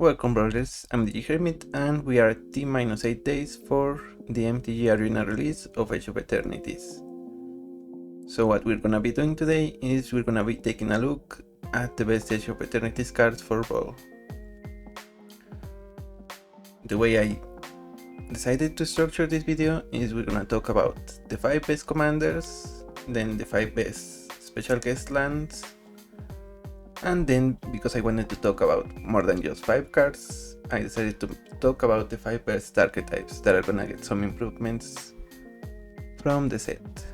Welcome Brawlers, I'm the Hermit and we are at T-8 days for the MTG Arena release of Edge of Eternities. So what we're gonna be doing today is we're gonna be taking a look at the best Edge of Eternities cards for Brawl. The way I decided to structure this video is we're gonna talk about the 5 best commanders, then the 5 best special guest lands, and then, because I wanted to talk about more than just 5 cards, I decided to talk about the 5 best archetypes that are gonna get some improvements from the set.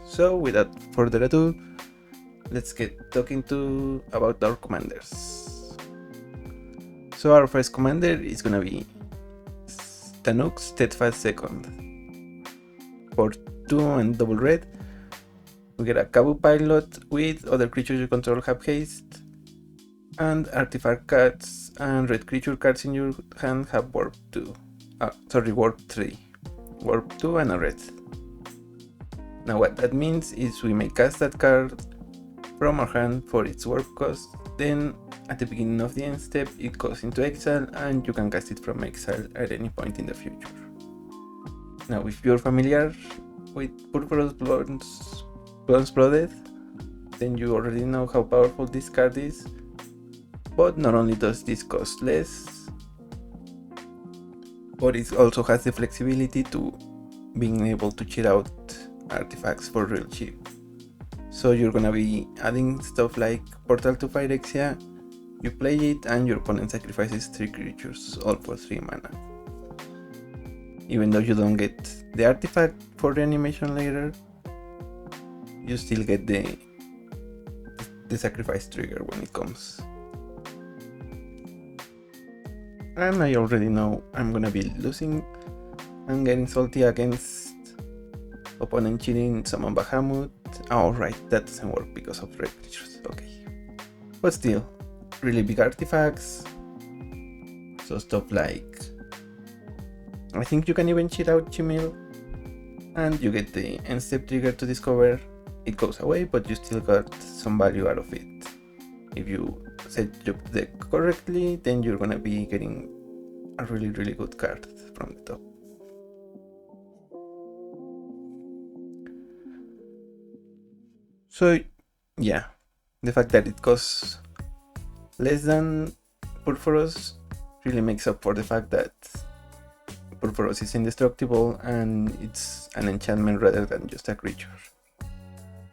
So without further ado, let's get talking about our commanders. So our first commander is gonna be Tanuk's Steadfast Second. For 2 and double red, we get a Kabu pilot with other creatures you control have haste, and artifact cards and red creature cards in your hand have warp 2. Warp 3. Warp 2 and a red. Now what that means is we may cast that card from our hand for its warp cost, then at the beginning of the end step it goes into exile and you can cast it from exile at any point in the future. Now if you're familiar with Purpurous Bronze-Blooded, then you already know how powerful this card is, but not only does this cost less, but it also has the flexibility to being able to cheat out artifacts for real cheap. So you're gonna be adding stuff like Portal to Phyrexia, you play it and your opponent sacrifices 3 creatures, all for 3 mana. Even though you don't get the artifact for the animation later, you still get the sacrifice trigger when it comes. And I already know I'm gonna be losing and getting salty against opponent cheating summon Bahamut. Oh right, that doesn't work because of red creatures, okay. But still, really big artifacts. So stuff like, I think you can even cheat out Chimil, and you get the end step trigger to discover. It goes away, but you still got some value out of it. If you set your deck correctly, then you're gonna be getting a really good card from the top. So yeah, the fact that it costs less than Purpurous really makes up for the fact that Purpurous is indestructible and it's an enchantment rather than just a creature.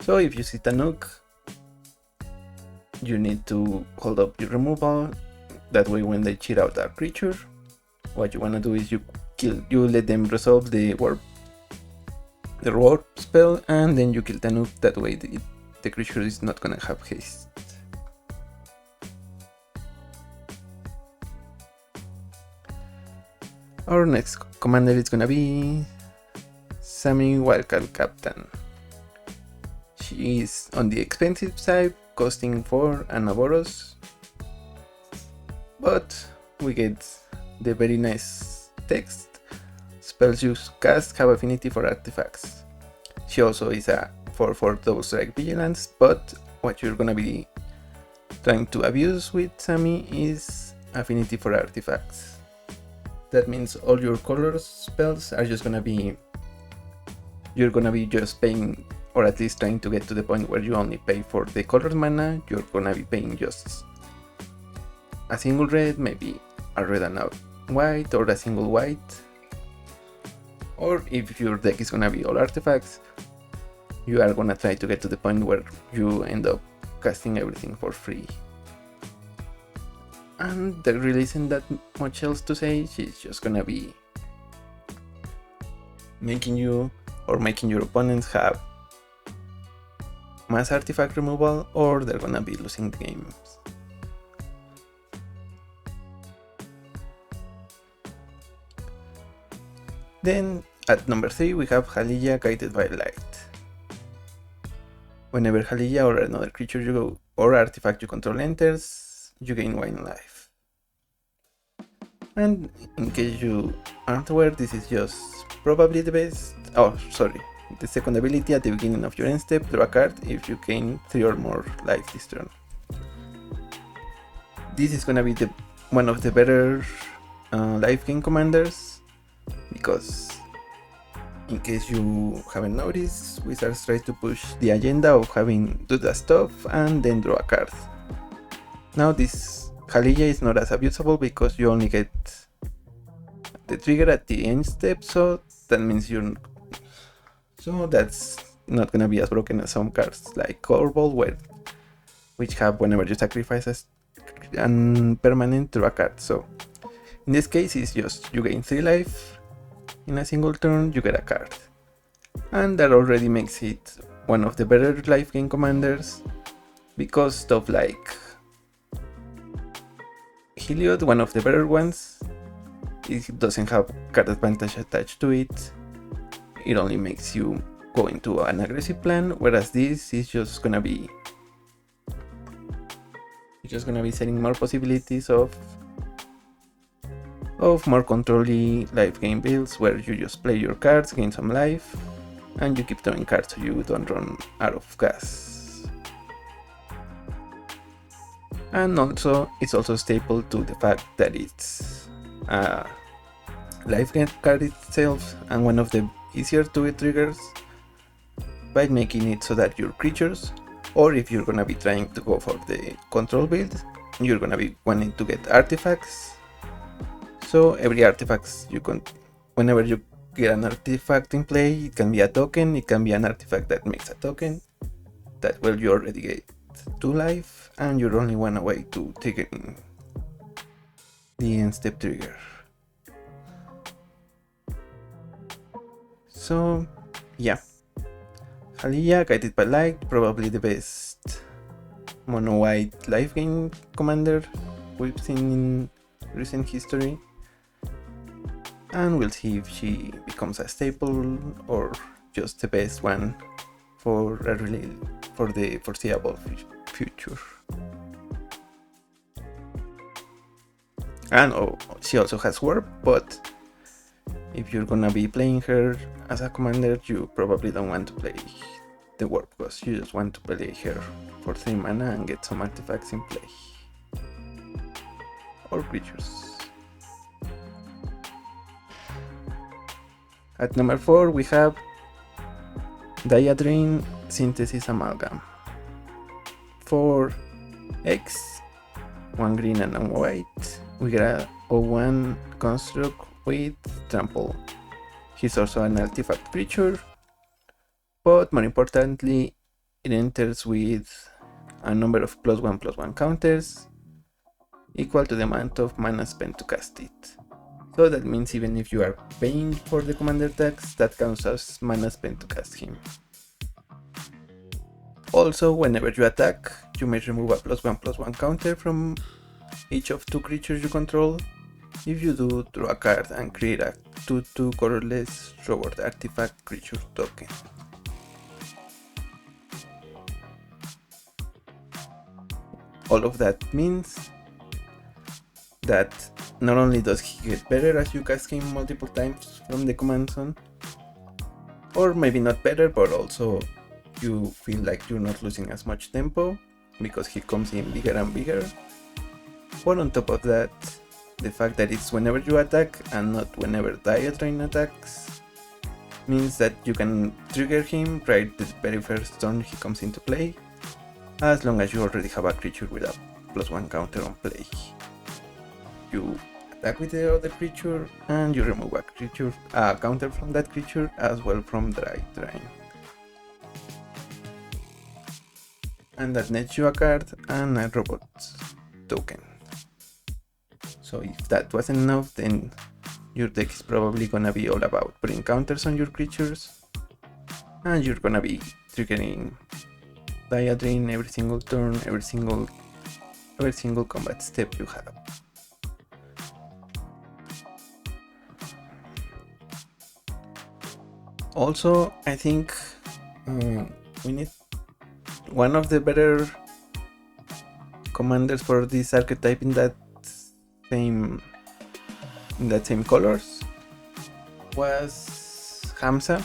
So if you see Tanuk, you need to hold up your removal. That way when they cheat out a creature, what you wanna do is you let them resolve the warp spell, and then you kill Tanuk. That way the creature is not gonna have haste. Our next commander is gonna be Sammy Wildcat Captain. She is on the expensive side, costing 4 and a Boros, but we get the very nice text. Spells you cast have affinity for artifacts. She also is a 4/4 double strike vigilance, but what you're gonna be trying to abuse with Sammy is affinity for artifacts. That means all your color spells are just gonna be, you're gonna be just paying, or at least trying to get to the point where you only pay for the colored mana. You're gonna be paying just a single red, maybe a red and a white, or a single white. Or if your deck is gonna be all artifacts, you are gonna try to get to the point where you end up casting everything for free. And there really isn't that much else to say. She's just gonna be making you or making your opponents have mass artifact removal, or they're gonna be losing the games. Then at number 3 we have Halija Guided by Light. Whenever Halija or another creature or artifact you control enters, you gain 1 life. And in case you aren't aware, this is just probably the best, the second ability at the beginning of your end step, draw a card if you gain 3 or more life this turn. This is gonna be the one of the better life game commanders, because in case you haven't noticed, Wizards try to push the agenda of having do the stuff and then draw a card. Now this Halija is not as abusable because you only get the trigger at the end step, so that means that's not gonna be as broken as some cards like Corball, which have whenever you sacrifice a permanent draw a card. So in this case it's just you gain 3 life in a single turn, you get a card, and that already makes it one of the better life game commanders, because stuff like Heliod, one of the better ones, it doesn't have card advantage attached to it. It only makes you go into an aggressive plan, whereas this is just gonna be setting more possibilities of more controlly life game builds, where you just play your cards, gain some life, and you keep throwing cards so you don't run out of gas. And also, it's also staple to the fact that it's a life game card itself, and one of the easier to get triggers, by making it so that your creatures, or if you're gonna be trying to go for the control build, you're gonna be wanting to get artifacts. So every artifact whenever you get an artifact in play, it can be a token, it can be an artifact that makes a token, that well you already get 2 life, and you're only 1 away to triggering the end step trigger. So yeah, Halija, Guided by Light, probably the best mono white life game commander we've seen in recent history, and we'll see if she becomes a staple or just the best one for the foreseeable future. And she also has warp, but if you're gonna be playing her as a commander, you probably don't want to play the warp, because you just want to play her for 3 mana and get some artifacts in play. Or creatures. At number 4 we have Diadrine Synthesis Amalgam. 4 X, 1 green and 1 white. We get a 0/1 construct with trample. He's also an artifact creature, but more importantly, it enters with a number of +1/+1 counters equal to the amount of mana spent to cast it. So that means even if you are paying for the commander tax, that counts as mana spent to cast him. Also, whenever you attack, you may remove a +1/+1 counter from each of 2 creatures you control. If you do, draw a card and create a 2/2 colorless robot artifact creature token. All of that means that not only does he get better as you cast him multiple times from the command zone, or maybe not better, but also you feel like you're not losing as much tempo because he comes in bigger and bigger. But on top of that, the fact that it's whenever you attack and not whenever Diadrine attacks means that you can trigger him right the very first turn he comes into play, as long as you already have a creature with a +1 counter on play. You attack with the other creature and you remove a counter from that creature as well from Diadrine. And that nets you a card and a robot token. So if that wasn't enough, then your deck is probably gonna be all about putting counters on your creatures, and you're gonna be triggering Diadrine every single turn, every single combat step you have. Also, I think we need one of the better commanders for this archetype in that same colors was Hamza.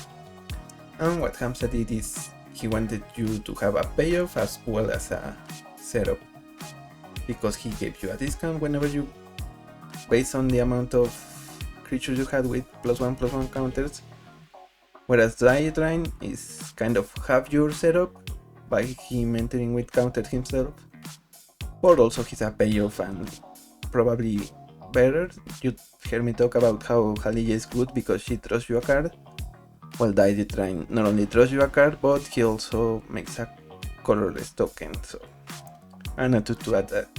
And what Hamza did is he wanted you to have a payoff as well as a setup, because he gave you a discount whenever you based on the amount of creatures you had with +1/+1 counters, whereas Diatrine is kind of half your setup by him entering with counters himself, but also he's a payoff and probably better. You heard me talk about how Halija is good because she throws you a card. Well, Diatrine not only throws you a card, but he also makes a colorless token, so and a 2/2 at that.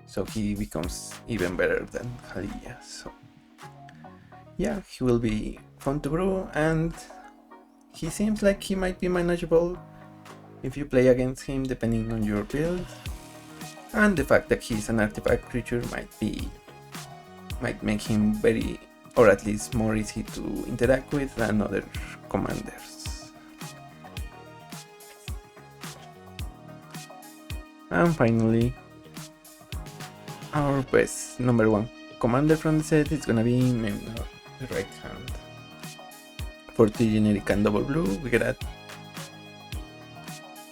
So he becomes even better than Halija. So yeah, he will be fun to brew, and he seems like he might be manageable if you play against him depending on your build. And the fact that he's an artifact creature might make him very, or at least more easy to interact with than other commanders. And finally, our best number 1 commander from the set is gonna be Memnor, the right hand. For 3 generic and double blue, we get a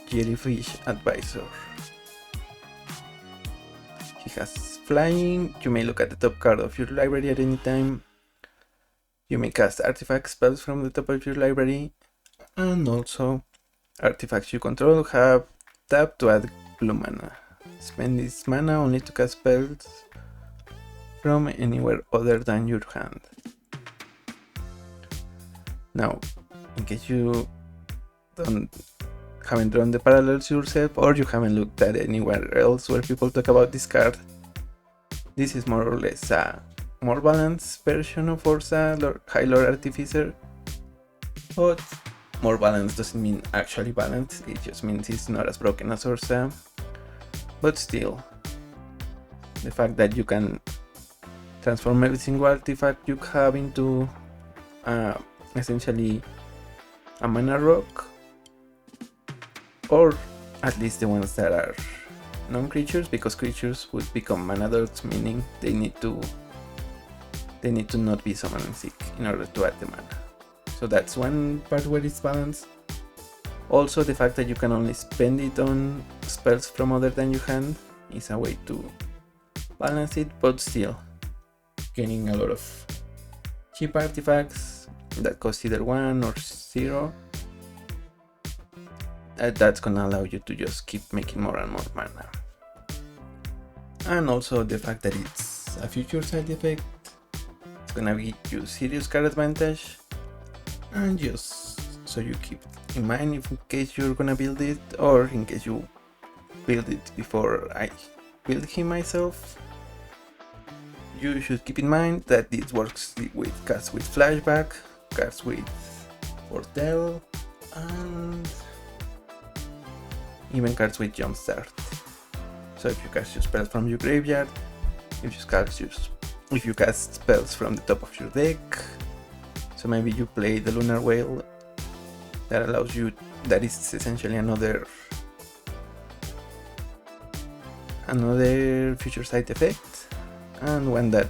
Jellyfish Advisor. He has flying. You may look at the top card of your library at any time. You may cast artifact spells from the top of your library, and also artifacts you control have tap to add blue mana. Spend this mana only to cast spells from anywhere other than your hand. Now, in case you haven't drawn the parallels yourself, or you haven't looked at anywhere else where people talk about this card, this is more or less a more balanced version of Ursa High Lord Artificer, but more balanced doesn't mean actually balanced, it just means it's not as broken as Ursa. But still, the fact that you can transform every single artifact you have into essentially a mana rock, or at least the ones that are non-creatures, because creatures would become mana dogs, meaning they need to not be summoning sick in order to add the mana. So that's one part where it's balanced. Also, the fact that you can only spend it on spells from other than your hand is a way to balance it, but still getting a lot of cheap artifacts that cost either 1 or 0. That's gonna allow you to just keep making more and more mana. And also the fact that it's a future side effect, it's gonna give you serious card advantage, and just so you keep in mind if in case you're gonna build it, or in case you build it before I build him myself, you should keep in mind that this works with cards with flashback, cards with foretell, and even cards with jumpstart. So if you cast your spells from your graveyard, if you cast spells from the top of your deck, so maybe you play the Lunar Whale, that allows you, that is essentially another future side effect, and one that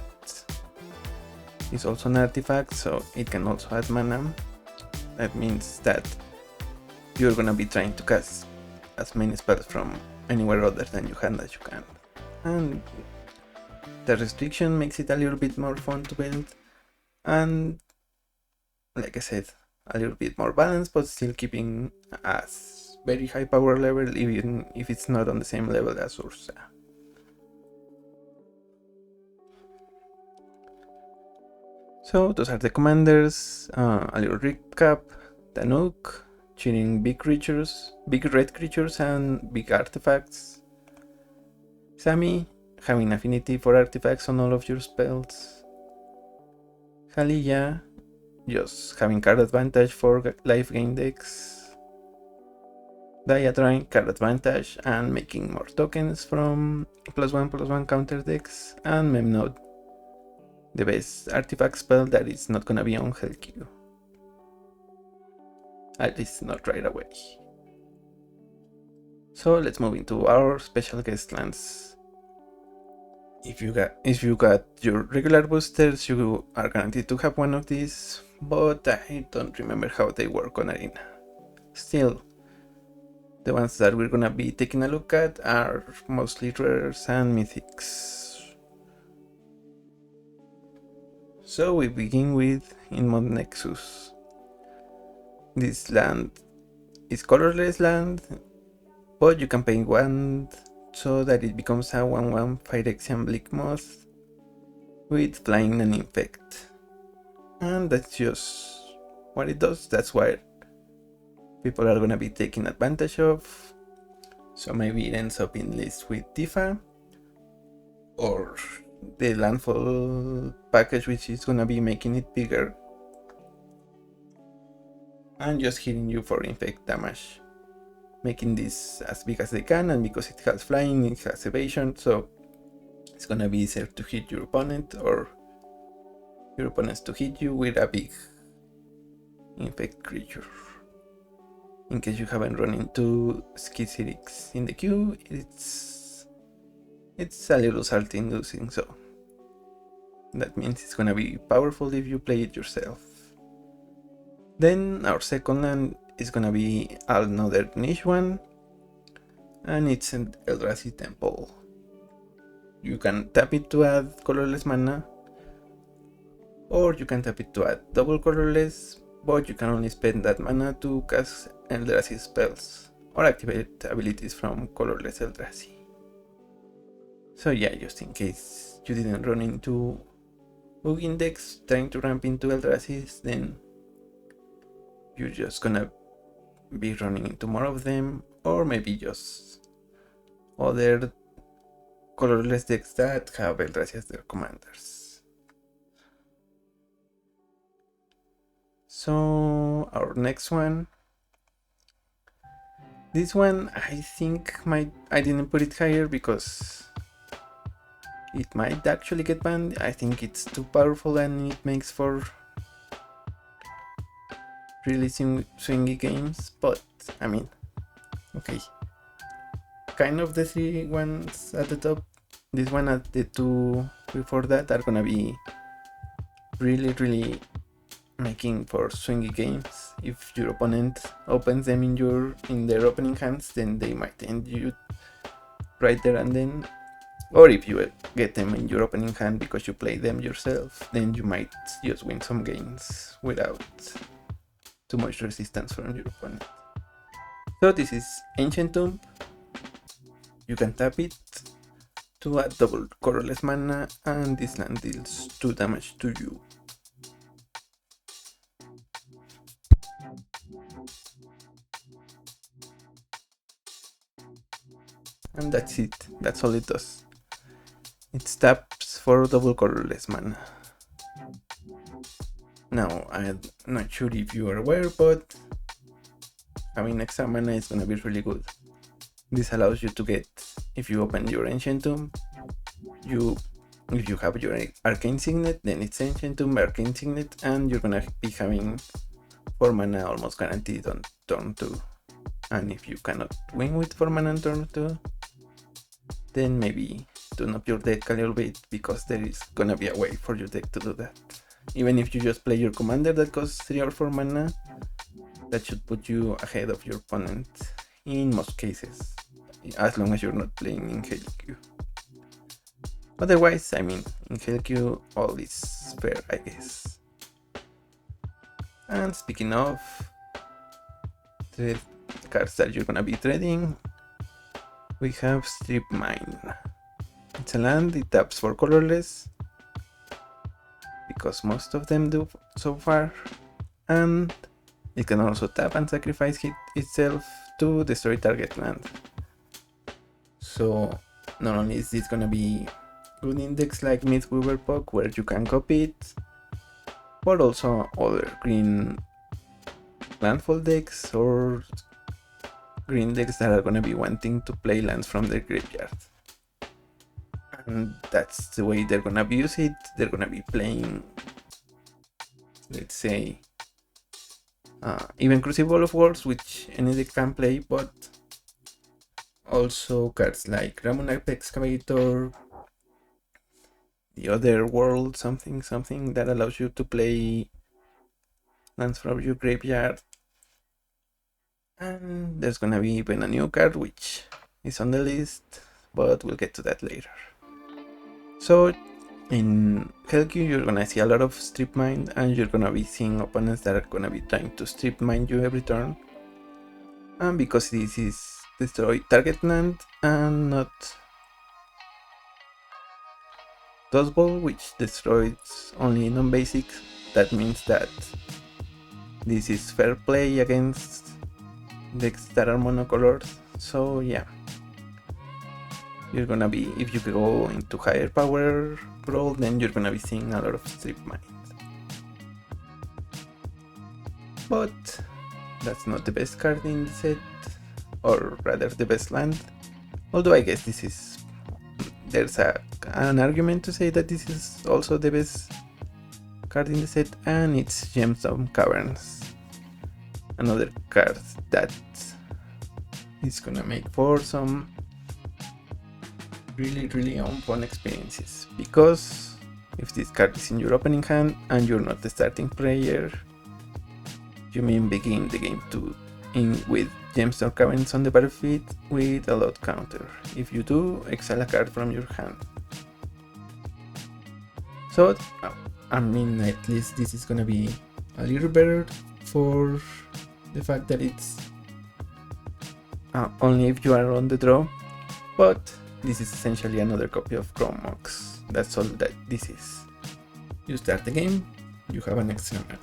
is also an artifact, so it can also add mana. That means that you're gonna be trying to cast as many spells from anywhere other than your hand as you can, and the restriction makes it a little bit more fun to build, and like I said, a little bit more balanced, but still keeping a very high power level, even if it's not on the same level as Ursa. So those are the commanders. A little recap: Tanuk, cheating big creatures, big red creatures and big artifacts. Sammy, having affinity for artifacts on all of your spells. Halija, just having card advantage for life gain decks. Diatrine, card advantage and making more tokens from +1/+1 counter decks. And Memnod, the best artifact spell that is not gonna be on Hellkey. At least not right away. So let's move into our special guest lands. If you got your regular boosters, you are guaranteed to have one of these, but I don't remember how they work on Arena. Still, the ones that we're gonna be taking a look at are mostly rares and mythics. So we begin with in mod Nexus. This land is colorless land, but you can paint one so that it becomes a 1/1 Phyrexian Bleak Moth with flying and infect. And that's just what it does. That's what people are gonna be taking advantage of. So maybe it ends up in list with Tifa, or the landfall package, which is gonna be making it bigger and just hitting you for infect damage, making this as big as they can. And because it has flying, it has evasion, so it's gonna be easier to hit your opponent or your opponents to hit you with a big infect creature. In case you haven't run into Skizirix in the queue, it's a little salty inducing, so that means it's gonna be powerful if you play it yourself. Then our second land is gonna be another niche one, and it's an Eldrazi Temple. You can tap it to add colorless mana, or you can tap it to add double colorless, but you can only spend that mana to cast Eldrazi spells or activate abilities from colorless Eldrazi. So yeah, just in case you didn't run into Bug Index trying to ramp into Eldrazi's, then you're just gonna be running into more of them, or maybe just other colorless decks that have Eldrazi as their commanders. So our next one, this one I think I didn't put it higher because it might actually get banned. I think it's too powerful and it makes for really swingy games, but I mean, okay. Kind of the three ones at the top, this one and the two before that are gonna be really making for swingy games. If your opponent opens them in their opening hands, then they might end you right there and then. Or if you get them in your opening hand because you play them yourself, then you might just win some games without too much resistance from your opponent. So this is Ancient Tomb. You can tap it to add double colorless mana, and this land deals 2 damage to you. And that's it, that's all it does. It taps for double colorless mana. Now, I'm not sure if you are aware, but having extra mana is gonna be really good. This allows you to get, if you open your Ancient Tomb, if you have your Arcane Signet, then it's Ancient Tomb, Arcane Signet, and you're gonna be having 4 mana almost guaranteed on turn 2. And if you cannot win with 4 mana on turn 2, then maybe tune up your deck a little bit, because there is gonna be a way for your deck to do that. Even if you just play your commander that costs 3 or 4 mana, that should put you ahead of your opponent in most cases, as long as you're not playing in Hail Q. Otherwise, I mean, in Hail Q all is fair, I guess. And speaking of the cards that you're gonna be trading, we have Strip Mine. It's a land, it taps for colorless, because most of them do so far, and it can also tap and sacrifice itself to destroy target land. So not only is this gonna be good index like Mythweaver Puck, where you can copy it, but also other green landfall decks or green decks that are gonna be wanting to play lands from their graveyard. And that's the way they're gonna abuse it. They're gonna be playing, let's say, even Crucible of Wars, which any deck can play, but also cards like Ramunap Excavator, the Other World, something that allows you to play lands from your graveyard. And there's gonna be even a new card which is on the list, but we'll get to that later. So in Helgu, you're gonna see a lot of strip mine, and you're gonna be seeing opponents that are gonna be trying to strip mine you every turn. And because this is destroy target land and not Dust Ball, which destroys only non-basics, that means that this is fair play against decks that are monocolors. So yeah, you're gonna be, if you go into higher power Brawl, then you're gonna be seeing a lot of strip mines. But that's not the best card in the set, or rather the best land. Although I guess this is, there's an argument to say that this is also the best card in the set, and it's Gemstone Caverns. Another card that is gonna make for some really fun experiences, because if this card is in your opening hand and you're not the starting player, you may begin the game with Gemstone Caverns on the battlefield with a lot counter. If you do, exile a card from your hand. So, I mean, at least this is gonna be a little better for the fact that it's only if you are on the draw, but this is essentially another copy of Chrome Mox. That's all that this is. You start the game, you have an extra mana.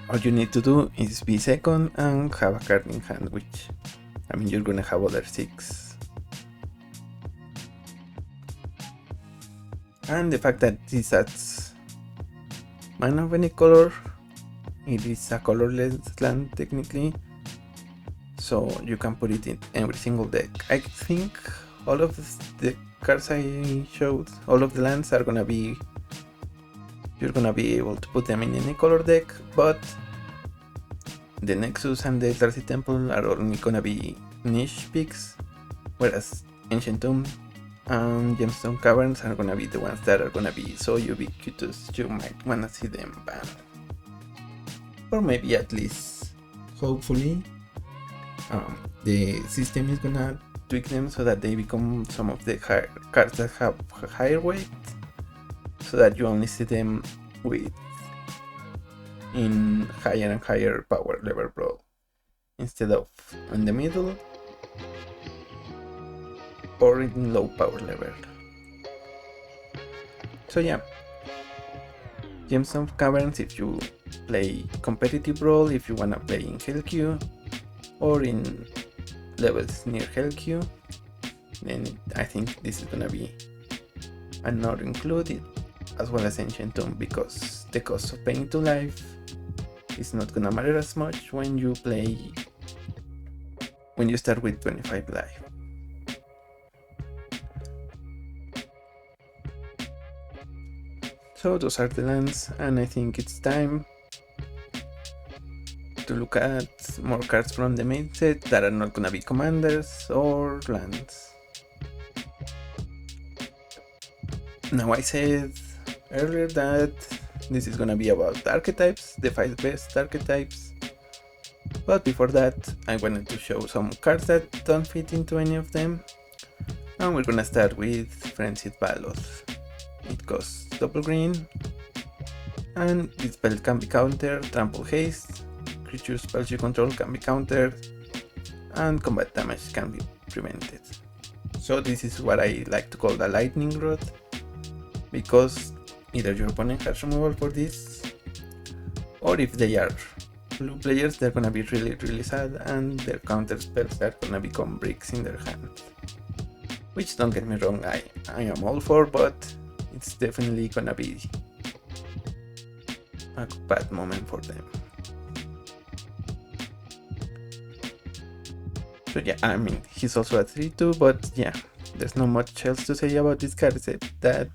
All you need to do is be second and have a card in hand, which, I mean, you're gonna have other 6. And the fact that this adds mana of any color, it is a colorless land technically, so you can put it in every single deck. I think all of the cards I showed, all of the lands are gonna be, you're gonna be able to put them in any color deck, but the Nexus and the Eldrazi Temple are only gonna be niche picks, whereas Ancient Tomb and Gemstone Caverns are gonna be the ones that are gonna be so ubiquitous you might wanna see them banned. Or maybe at least, hopefully, the system is gonna tweak them so that they become some of the cards that have higher weight, so that you only see them in higher and higher power level Brawl, instead of in the middle or in low power level. So yeah, Gemstone Caverns if you play competitive Brawl, if you wanna play in Hellq or in levels near Hellq, then I think this is gonna be not included, as well as Ancient Tomb, because the cost of paying to life is not gonna matter as much when you start with 25 life. So those are the lands, and I think it's time to look at more cards from the main set that are not gonna be commanders or lands. Now, I said earlier that this is gonna be about archetypes, the 5 best archetypes, but before that I wanted to show some cards that don't fit into any of them, and we're gonna start with Frenzied Ballad. It costs double green, and its spell can be countered, trample haste, creature spells you control can be countered, and combat damage can be prevented. So this is what I like to call the lightning rod, because either your opponent has removal for this, or if they are blue players, they're gonna be really sad, and their counter spells are gonna become bricks in their hand. Which, don't get me wrong, I am all for, but it's definitely gonna be a bad moment for them. So yeah, I mean, he's also a 3/2, but yeah, there's not much else to say about this card except that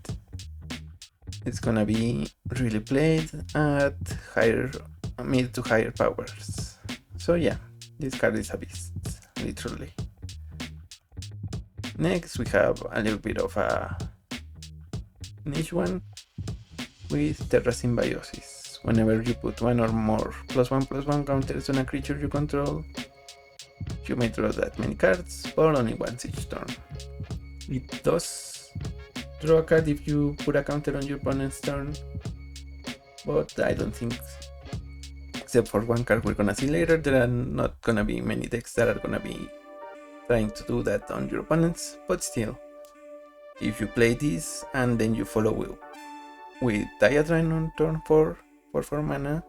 it's gonna be really played at mid to higher powers. So yeah, this card is a beast, literally. Next we have a little bit of a niche one with Terra Symbiosis. Whenever you put one or more +1/+1 counters on a creature you control, you may draw that many cards, but only once each turn. It does draw a card if you put a counter on your opponent's turn, but I don't think, except for one card we're gonna see later, there are not gonna be many decks that are gonna be trying to do that on your opponents. But still, if you play this and then you follow with Diadrain on turn 4 for 4 mana,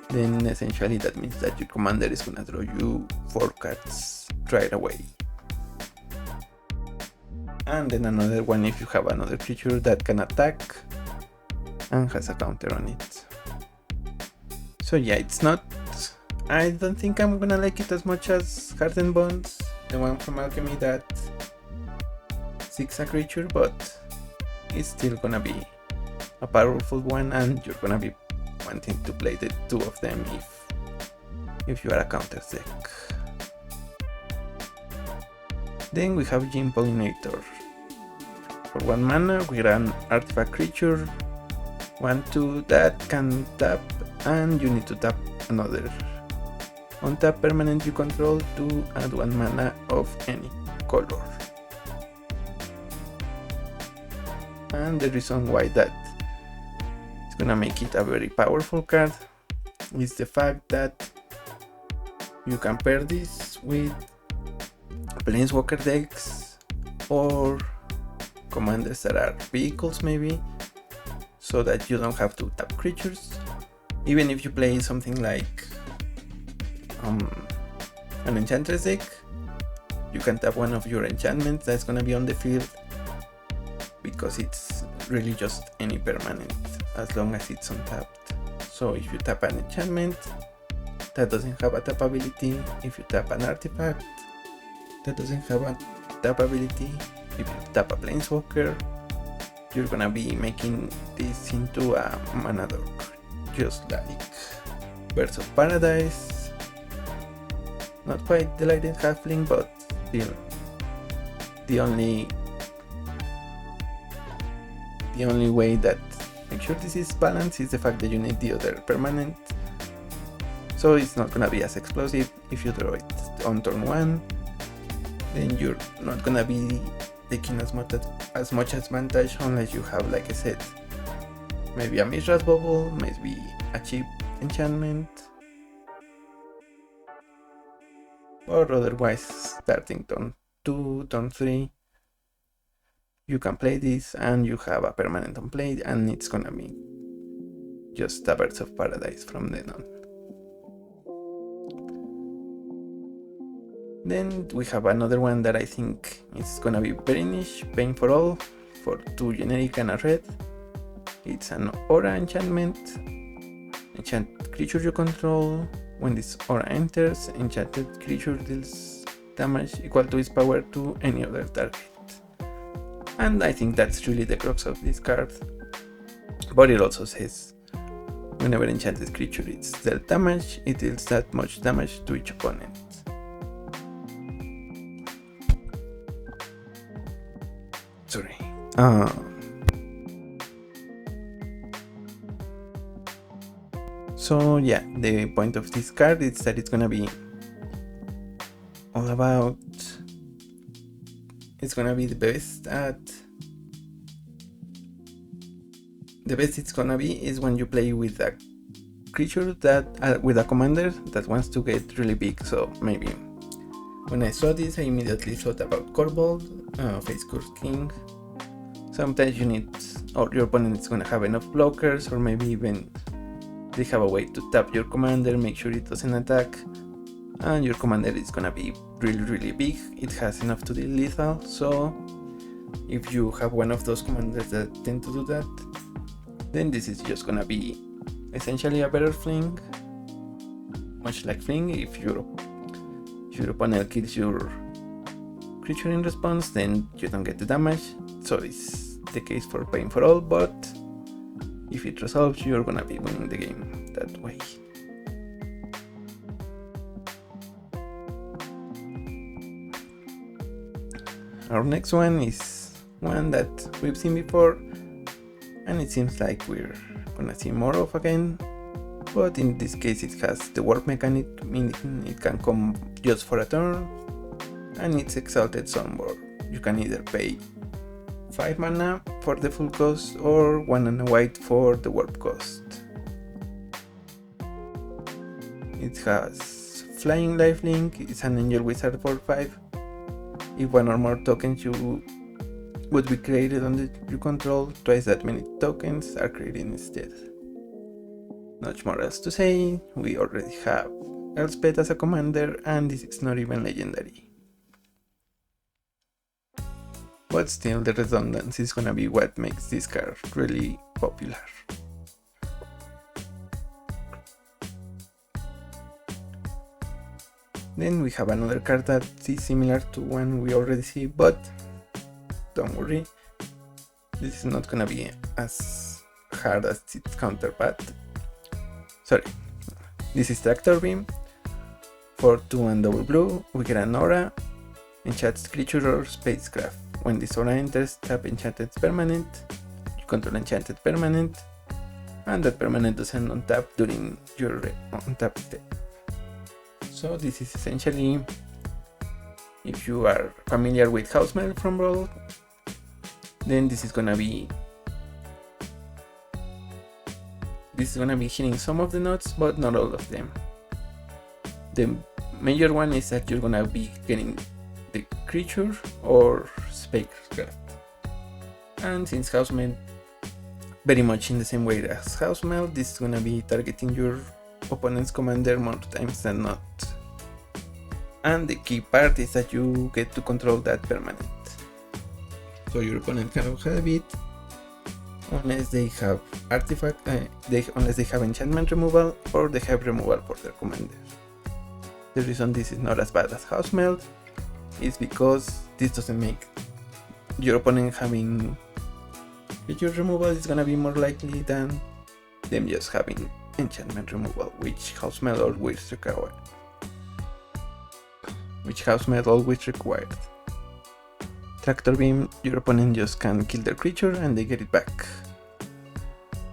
then essentially that means that your commander is gonna draw you 4 cards right away. And then another one if you have another creature that can attack and has a counter on it. So yeah, it's not, I don't think I'm gonna like it as much as Hardened Bonds, the one from Alchemy that 6 a creature, but it's still gonna be a powerful one, and you're gonna be wanting to play the 2 of them if you are a counter deck. Then we have Gene Pollinator. For 1 mana, we run artifact creature, 1/2 that can tap, and you need to tap another untap permanent you control to add 1 mana of any color. And the reason why that is gonna make it a very powerful card is the fact that you can pair this with Planeswalker decks or commanders that are vehicles maybe, so that you don't have to tap creatures. Even if you play something like an Enchantress deck, you can tap one of your enchantments that's gonna be on the field, because it's really just any permanent as long as it's untapped. So if you tap an enchantment that doesn't have a tap ability, if you tap an artifact that doesn't have a tap ability, if you tap a Planeswalker, you're gonna be making this into a mana dog, just like Birds of Paradise. Not quite the Lightning Halfling, but still the only way that make sure this is balanced is the fact that you need the other permanent, so it's not gonna be as explosive. If you draw it on turn 1, then you're not gonna be taking as much advantage unless you have, like I said, maybe a Mishra's Bubble, maybe a cheap enchantment, or otherwise starting turn 2, turn 3, you can play this and you have a permanent on play, and it's gonna be just a Birds of Paradise from then on. Then we have another one that I think is gonna be very niche, Pain for All, for 2 generic and a red. It's an aura enchantment. Enchant creature you control. When this aura enters, enchanted creature deals damage equal to its power to any other target. And I think that's really the crux of this card. But it also says whenever enchanted creature is dealt damage, it deals that much damage to each opponent. Sorry. So yeah, the point of this card is that it's gonna be all about, it's gonna be the best it's gonna be is when you play with a creature that with a commander that wants to get really big. So maybe when I saw this, I immediately thought about Corbold, Face Curse King. Sometimes you need, or your opponent is gonna have enough blockers, or maybe even they have a way to tap your commander, make sure it doesn't attack, and your commander is gonna be really big. It has enough to deal lethal, so if you have one of those commanders that tend to do that, then this is just gonna be essentially a better Fling. Much like Fling, if your opponent kills your creature in response, then you don't get the damage. So it's the case for Pain for All, but if it resolves, you're gonna be winning the game that way. Our next one is one that we've seen before, and it seems like we're gonna see more of again, but in this case it has the warp mechanic, meaning it can come just for a turn, and it's Exalted Sunborn. You can either pay 5 mana for the full cost or 1 and a white for the warp cost. It has Flying Lifelink, it's an Angel Wizard for 5. If one or more tokens you would be created under your control, twice that many tokens are created instead. Not more else to say, we already have Elspeth as a commander and this is not even legendary. But still, the redundancy is gonna be what makes this card really popular. Then we have another card that is similar to one we already see, but don't worry, this is not gonna be as hard as its counterpart. Sorry, this is Tractor Beam. For 2 and double blue, we get an aura, enchanted creature or spacecraft. When this aura enters, tap enchanted permanent, you control enchanted permanent, and that permanent doesn't untap during your untap step. So this is essentially, if you are familiar with Housemail from Brawl, then this is gonna be hitting some of the notes, but not all of them. The major one is that you're gonna be getting the creature or spacecraft. And since Housemail very much in the same way as Housemail, this is gonna be targeting your opponent's commander more times than not. And the key part is that you get to control that permanent. So your opponent cannot have it unless they have artifact, unless they have enchantment removal or they have removal for their commander. The reason this is not as bad as Housemail is because this doesn't make your opponent having creature removal is gonna be more likely than them just having enchantment removal, which Housemail always required. Tractor Beam, your opponent just can kill their creature and they get it back.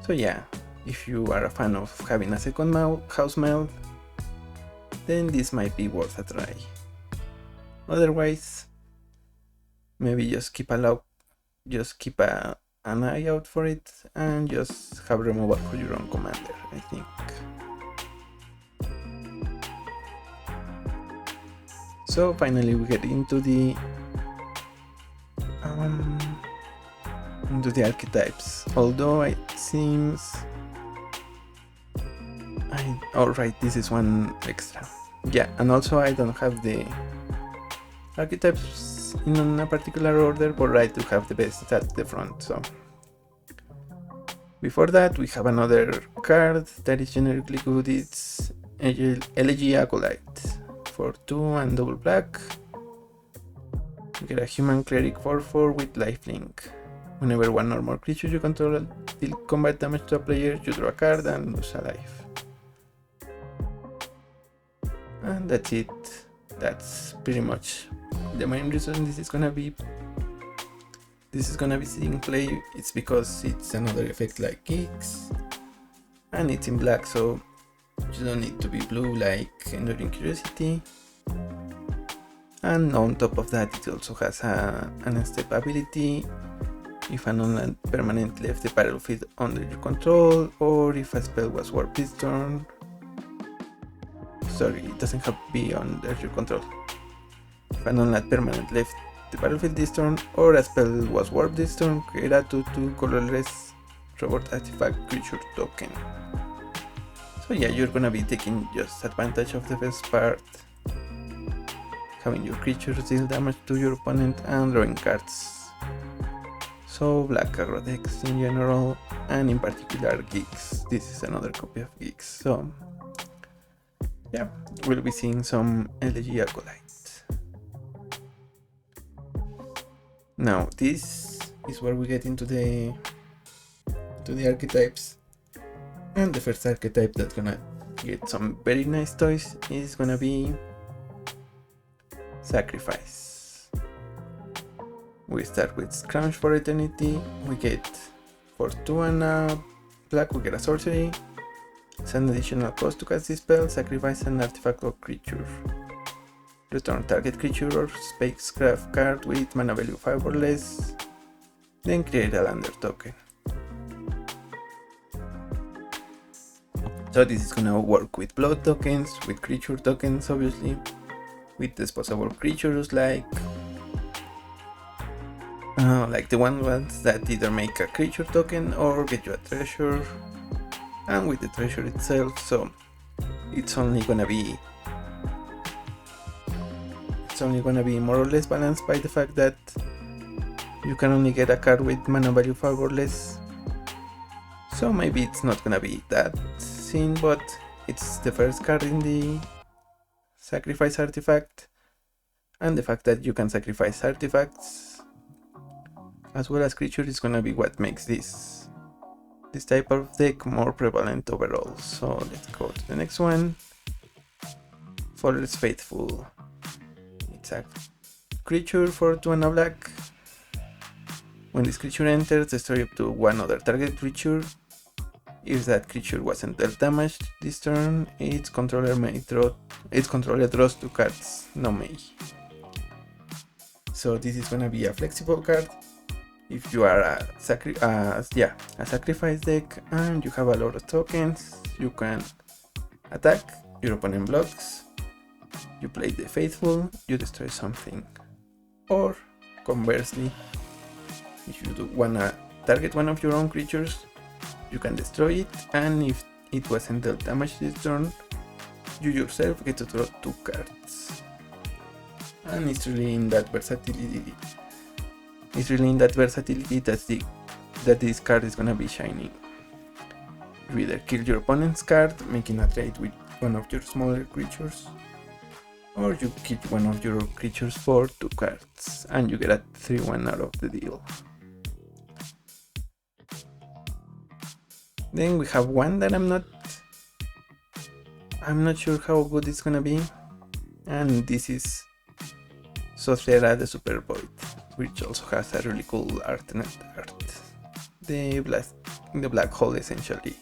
So yeah, if you are a fan of having a second Housemail, then this might be worth a try. Otherwise, maybe just keep an eye out for it and just have removal for your own commander, I think. So finally we get into the archetypes, although it seems alright, this is one extra. Yeah, and also I don't have the archetypes in a particular order, but I do have the best at the front. So before that we have another card that is generically good. It's Elegy Acolyte. For 2 and double black, you get a human cleric 4/4 with lifelink. Whenever one or more creature you control deal combat damage to a player, you draw a card and lose a life. And that's it. That's pretty much the main reason this is gonna be seeing play. It's because it's another effect like Geeks, and it's in black, so you don't need to be blue like Enduring Curiosity. And on top of that, it also has an step ability. If an unland permanent left the battlefield under your control, or if a spell was warped this turn. Sorry, it doesn't have to be under your control. If an unland permanent left the battlefield this turn, or a spell was warped this turn, create a 2/2 colorless robot artifact creature token. So yeah, you're gonna be taking just advantage of the best part, having your creatures deal damage to your opponent and drawing cards. So black aggro decks in general, and in particular Geeks. This is another copy of Geeks. So yeah, we'll be seeing some Elegy Acolyte. Now this is where we get into the archetypes. And the first archetype that's gonna get some very nice toys is gonna be Sacrifice. We start with Scrounge for Eternity. We get for 2 and a black, we get a sorcery. It's an additional cost to cast this spell. Sacrifice an artifact or creature. Return target creature or spacecraft card with mana value 5 or less then create a lander token. So this is gonna work with blood tokens, with creature tokens obviously, with disposable creatures like the ones that either make a creature token or get you a treasure, and with the treasure itself, so it's only gonna be more or less balanced by the fact that you can only get a card with mana value 5 or less. So maybe it's not gonna be that scene, but it's the first card in the sacrifice artifact, and the fact that you can sacrifice artifacts as well as creature is gonna be what makes this type of deck more prevalent overall. So let's go to the next one. Faller's Faithful. It's a creature for 2 and a black. When this creature enters, destroy up to one other target creature. If that creature wasn't dealt damage this turn, its controller draws 2 cards, no may. So this is gonna be a flexible card. If you are a sacrifice deck and you have a lot of tokens, you can attack, your opponent blocks, you play the Faithful, you destroy something. Or conversely, if you wanna target one of your own creatures, you can destroy it, and if it wasn't dealt damage this turn, you yourself get to draw 2 cards. And it's really in that versatility. That this card is gonna be shining. You either kill your opponent's card, making a trade with one of your smaller creatures, or you kill one of your creatures for 2 cards, and you get a 3-1 out of the deal. Then we have one that I'm not sure how good it's gonna be, and this is Sothera the Super Void, which also has a really cool alternate art. The black hole essentially.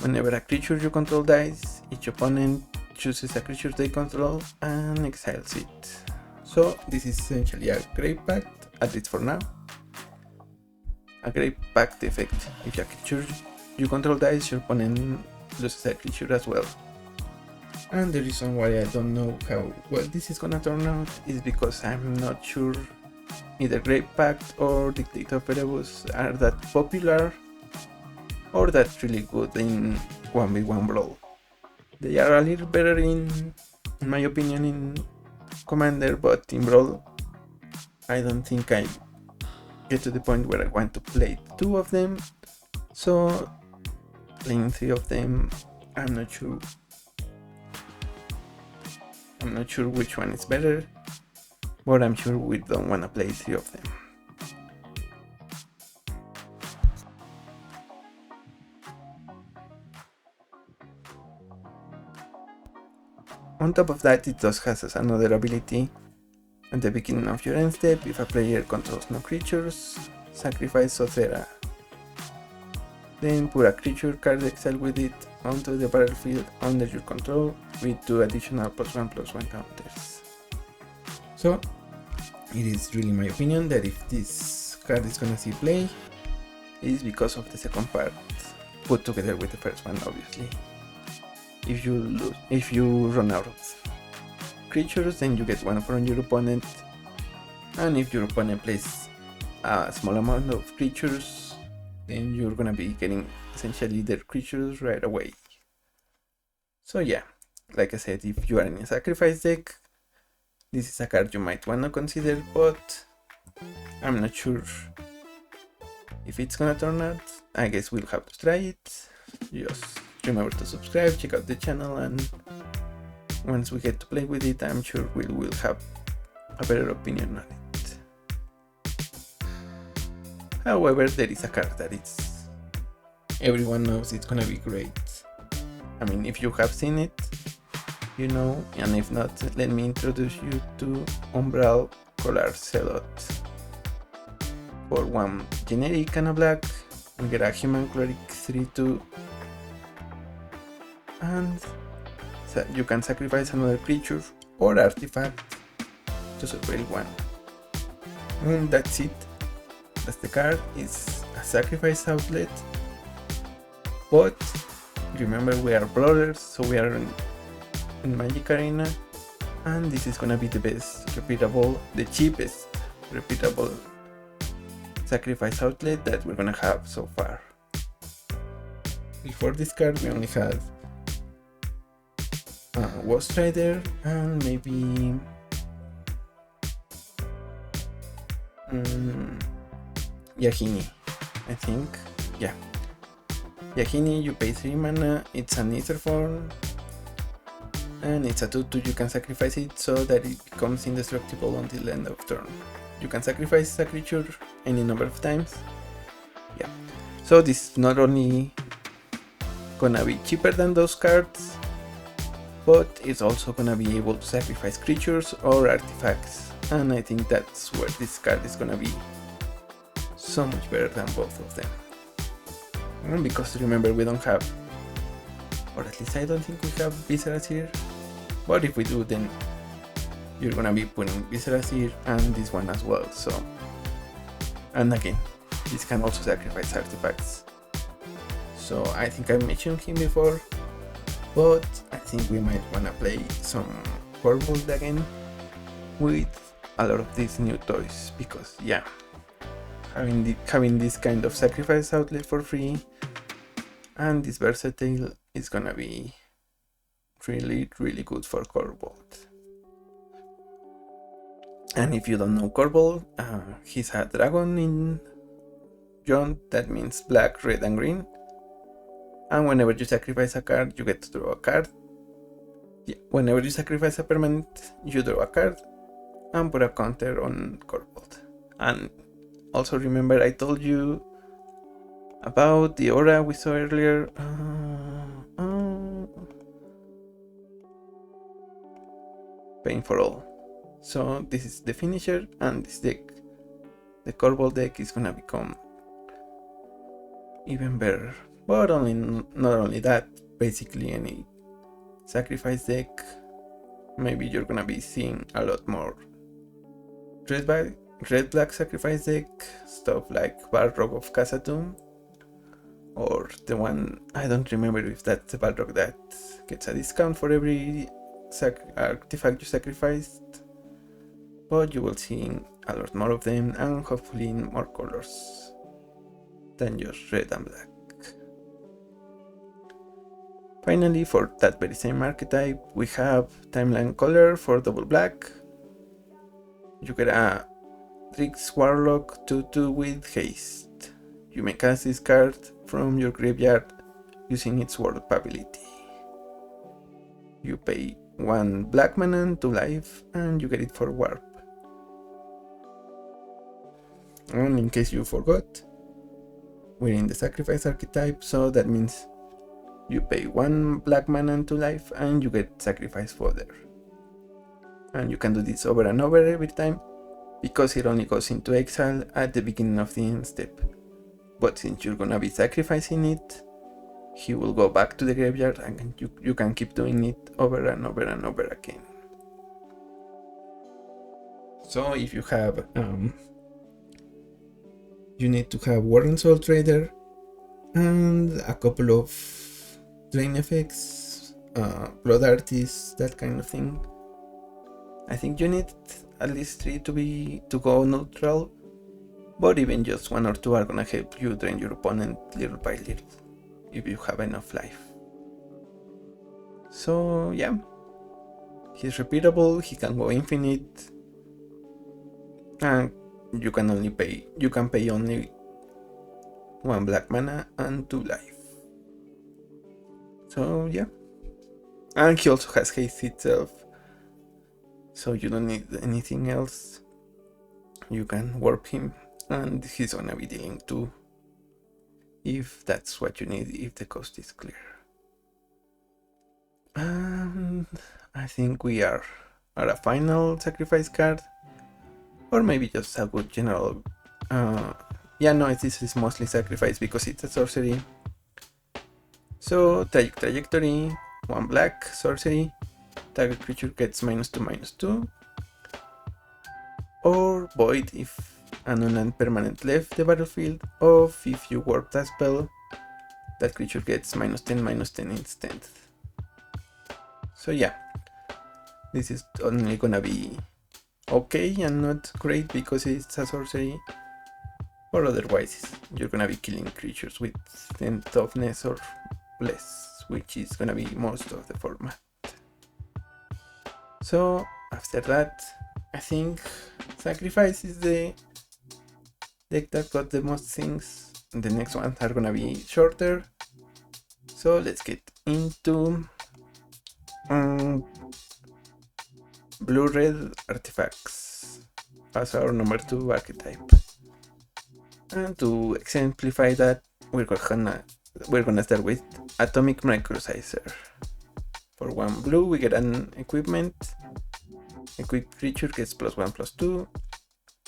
Whenever a creature you control dies, each opponent chooses a creature they control and exiles it. So this is essentially a Grave Pact, at least for now. A Grave Pact effect. If a creature you control dies, your opponent loses a creature as well. And the reason why I don't know how well this is gonna turn out is because I'm not sure either Grave Pact or Dictate of Erebus are that popular or that really good in 1v1 Brawl. They are a little better in my opinion in Commander, but in Brawl I don't think I get to the point where I want to play 2 of them, so playing 3 of them, I'm not sure which one is better, but I'm sure we don't want to play 3 of them. On top of that, it does has another ability. At the beginning of your end step, if a player controls no creatures, sacrifice Sothera. Then put a creature card exile with it onto the battlefield under your control with 2 additional +1/+1 counters. So it is really my opinion that if this card is gonna see play, it is because of the second part put together with the first one, obviously. If you run out of creatures, then you get 1 from your opponent, and if your opponent plays a small amount of creatures, then you're gonna be getting essentially their creatures right away. So yeah, like I said, if you are in a sacrifice deck, this is a card you might wanna consider, but I'm not sure if it's gonna turn out. I guess we'll have to try it. Just remember to subscribe, check out the channel, and once we get to play with it, I'm sure we will have a better opinion on it. However, there is a card that everyone knows it's gonna be great. I mean, if you have seen it, you know, and if not, let me introduce you to Umbral Collar Zealot. For 1 generic and a black, we get a Human Cleric 3/2, and so you can sacrifice another creature or artifact to surveil 1. And that's it. That's the card. It's a sacrifice outlet, but remember we are brawlers, so we are in Magic Arena, and this is gonna be the best repeatable, the cheapest repeatable sacrifice outlet that we're gonna have so far. Before this card we only had Ghost Rider and maybe Yahini, I think. Yeah, Yahini, you pay 3 mana, it's an Ether form, and it's a 2/2. You can sacrifice it so that it becomes indestructible until the end of turn. You can sacrifice a creature any number of times. Yeah, so this is not only gonna be cheaper than those cards, but it's also gonna be able to sacrifice creatures or artifacts, and I think that's where this card is gonna be so much better than both of them. And because remember, we don't have, or at least I don't think we have Visceras here, but if we do, then you're gonna be putting Visceras here and this one as well. So, and again, this can also sacrifice artifacts. So I think I mentioned him before, but I think we might wanna play some Corvold again with a lot of these new toys, because yeah, having this kind of sacrifice outlet for free and this versatile is gonna be really good for Corvold. And if you don't know Corvold, he's a dragon in John, that means black, red and green, and whenever you sacrifice a card you get to draw a card. Yeah, whenever you sacrifice a permanent you draw a card and put a counter on Corvold. And also remember I told you about the aura we saw earlier. Pain for all. So this is the finisher, and this deck, the Corvold deck, is gonna become even better. But not only that, basically any sacrifice deck, maybe you're gonna be seeing a lot more red black sacrifice deck, stuff like Balrog of Khazad-dûm, or the one, I don't remember if that's the Balrog that gets a discount for every artifact you sacrificed, but you will see a lot more of them, and hopefully in more colors than just red and black. Finally, for that very same archetype, we have Timeline Color for double black. You get a Drix Warlock 2/2 with haste. You may cast this card from your graveyard using its warp ability. You pay 1 black mana and 2 life, and you get it for warp. And in case you forgot, we're in the sacrifice archetype, so that means you pay 1 black mana and 2 life, and you get sacrifice fodder. And you can do this over and over every time, because it only goes into exile at the beginning of the end step. But since you're gonna be sacrificing it, he will go back to the graveyard, and you can keep doing it over and over and over again. So if you have, you need to have Warren Soul Trader and a couple of drain effects, Blood Artist, that kind of thing. I think you need at least 3 to go neutral, but even just 1 or 2 are gonna help you drain your opponent little by little, if you have enough life. So yeah, he's repeatable, he can go infinite, and you can pay only 1 black mana and 2 life. So yeah, and he also has haste itself, so you don't need anything else. You can warp him, and he's gonna be dealing 2 if that's what you need, if the cost is clear. And I think we are at a final sacrifice card, or maybe just a good general. Yeah, no, this is mostly sacrifice because it's a sorcery. So trajectory, 1 black sorcery, target creature gets -2/-2, or void if an unland permanent left the battlefield, or if you warp that spell, that creature gets -10/-10 instead. So yeah, this is only gonna be okay and not great because it's a sorcery, or otherwise you're gonna be killing creatures with 10 toughness or less, which is gonna be most of the format. So after that, I think Sacrifice is the deck that got the most things. The next ones are gonna be shorter. So let's get into blue-red artifacts as our number 2 archetype. And to exemplify that, we're gonna start with Atomic Microsizer. For 1 blue, we get an equipment. Equipped creature gets +1/+2.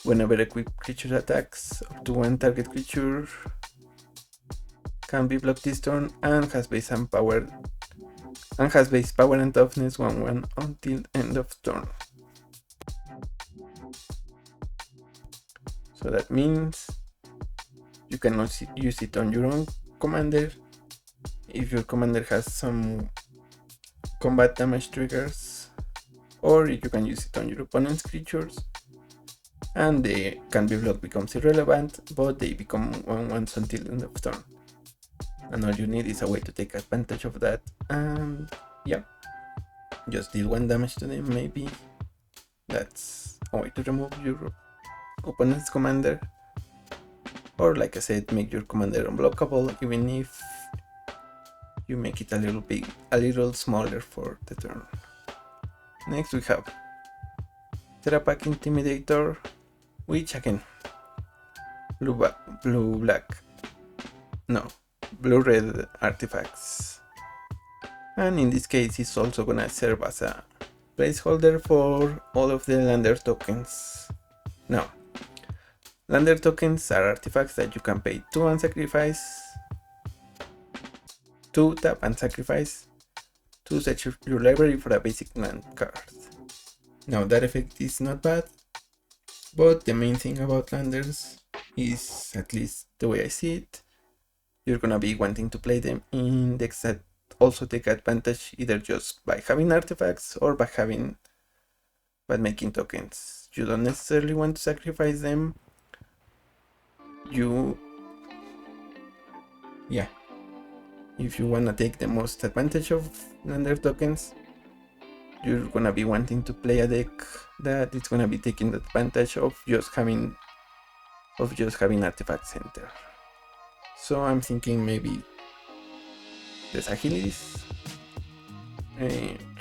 Whenever equipped creature attacks, up to 1 target creature can be blocked this turn and has base power and toughness 1/1 until end of turn. So that means you can also use it on your own commander if your commander has some combat damage triggers, or you can use it on your opponent's creatures, and the can be blocked becomes irrelevant, but they become 1/1s until end of turn. And all you need is a way to take advantage of that, and yeah, just deal 1 damage to them maybe. That's a way to remove your opponent's commander, or like I said, make your commander unblockable even if you make it a little smaller for the turn. Next we have Terapack Intimidator, which again, blue-red artifacts. And in this case, it's also gonna serve as a placeholder for all of the lander tokens. Now, lander tokens are artifacts that you can pay 2 and sacrifice, 2 tap and sacrifice to set your library for a basic land card. Now that effect is not bad, but the main thing about landers is, at least the way I see it, you're gonna be wanting to play them in decks that also take advantage either just by having artifacts or by making tokens. You don't necessarily want to sacrifice them. If you wanna take the most advantage of lander tokens, you're gonna be wanting to play a deck that is gonna be taking advantage of just having artifacts center. So I'm thinking maybe the Saheelis,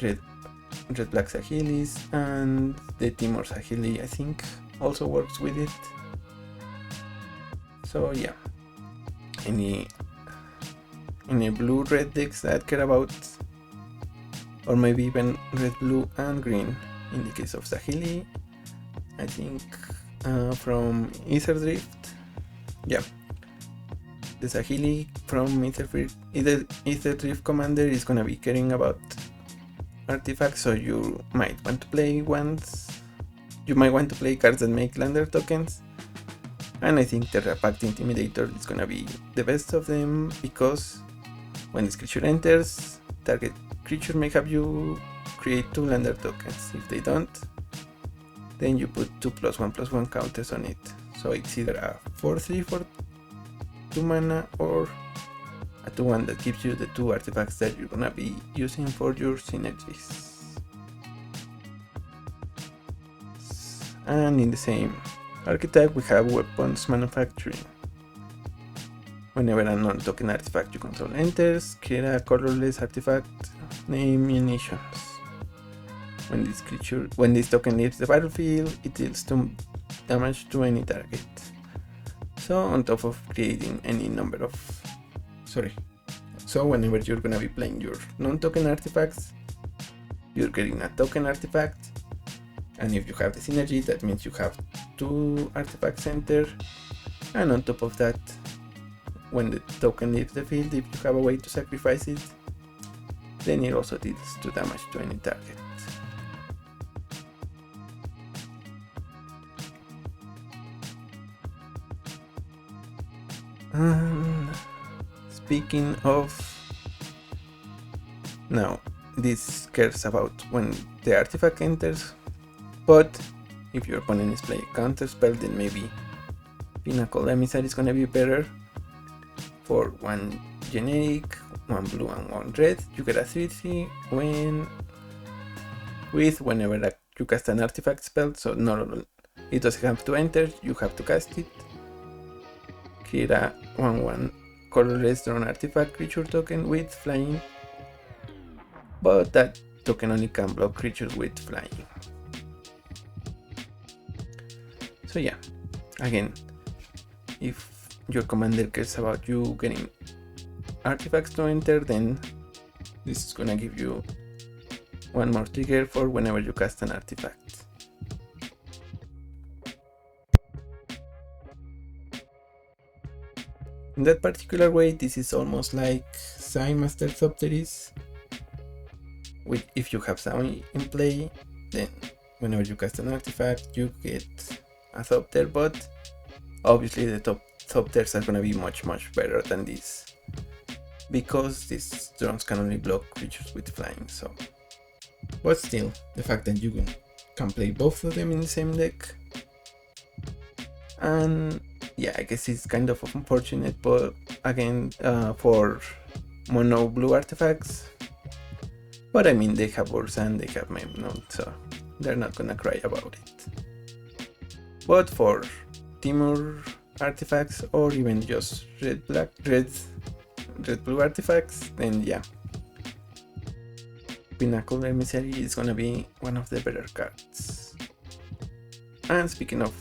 red black Saheelis, and the Timor Saheeli I think also works with it. So yeah, any blue-red decks that care about, or maybe even red, blue, and green. In the case of Saheeli, I think from Ether Drift, yeah, the Saheeli from Ether Drift commander is gonna be caring about artifacts, so you might want to play cards that make lander tokens. And I think the Terapack Intimidator is gonna be the best of them, because when this creature enters, target creature may have you create 2 lander tokens. If they don't, then you put 2 +1/+1 counters on it. So it's either a 4/3 for 2 mana, or a 2/1 that gives you the 2 artifacts that you're gonna be using for your synergies. And in the same archetype, we have Weapons Manufacturing. Whenever a non-token artifact you control enters, create a colorless artifact named Munitions. When this token leaves the battlefield, it deals 2 damage to any target. So on top of creating any number of... So whenever you're gonna be playing your non-token artifacts, you're getting a token artifact, and if you have the synergy, that means you have 2 artifacts enter, and on top of that, when the token leaves the field, if you have a way to sacrifice it, then it also deals 2 damage to any target. And speaking of, now this cares about when the artifact enters, but if your opponent is playing counter spell, then maybe Pinnacle Emissary is gonna be better. For one generic, one blue and one red, you get a 3/3 whenever you cast an artifact spell, so it doesn't have to enter, you have to cast it. Create a 1/1 colorless drawn artifact creature token with flying, but that token only can block creatures with flying. So yeah, again, if your commander cares about you getting artifacts to enter, then this is gonna give you one more trigger for whenever you cast an artifact. In that particular way, this is almost like Master Thopteris. If you have Sound in play, then whenever you cast an artifact, you get a Thopter, but obviously the top Thopters are gonna be much better than this, because these drones can only block creatures with flying. So, but still, the fact that you can play both of them in the same deck, and yeah, I guess it's kind of unfortunate, but again, for mono blue artifacts. But I mean, they have Ursa and they have Memnon, so they're not gonna cry about it. But for Timur artifacts, or even just red blue artifacts, then yeah, Pinnacle Emissary is gonna be one of the better cards. And speaking of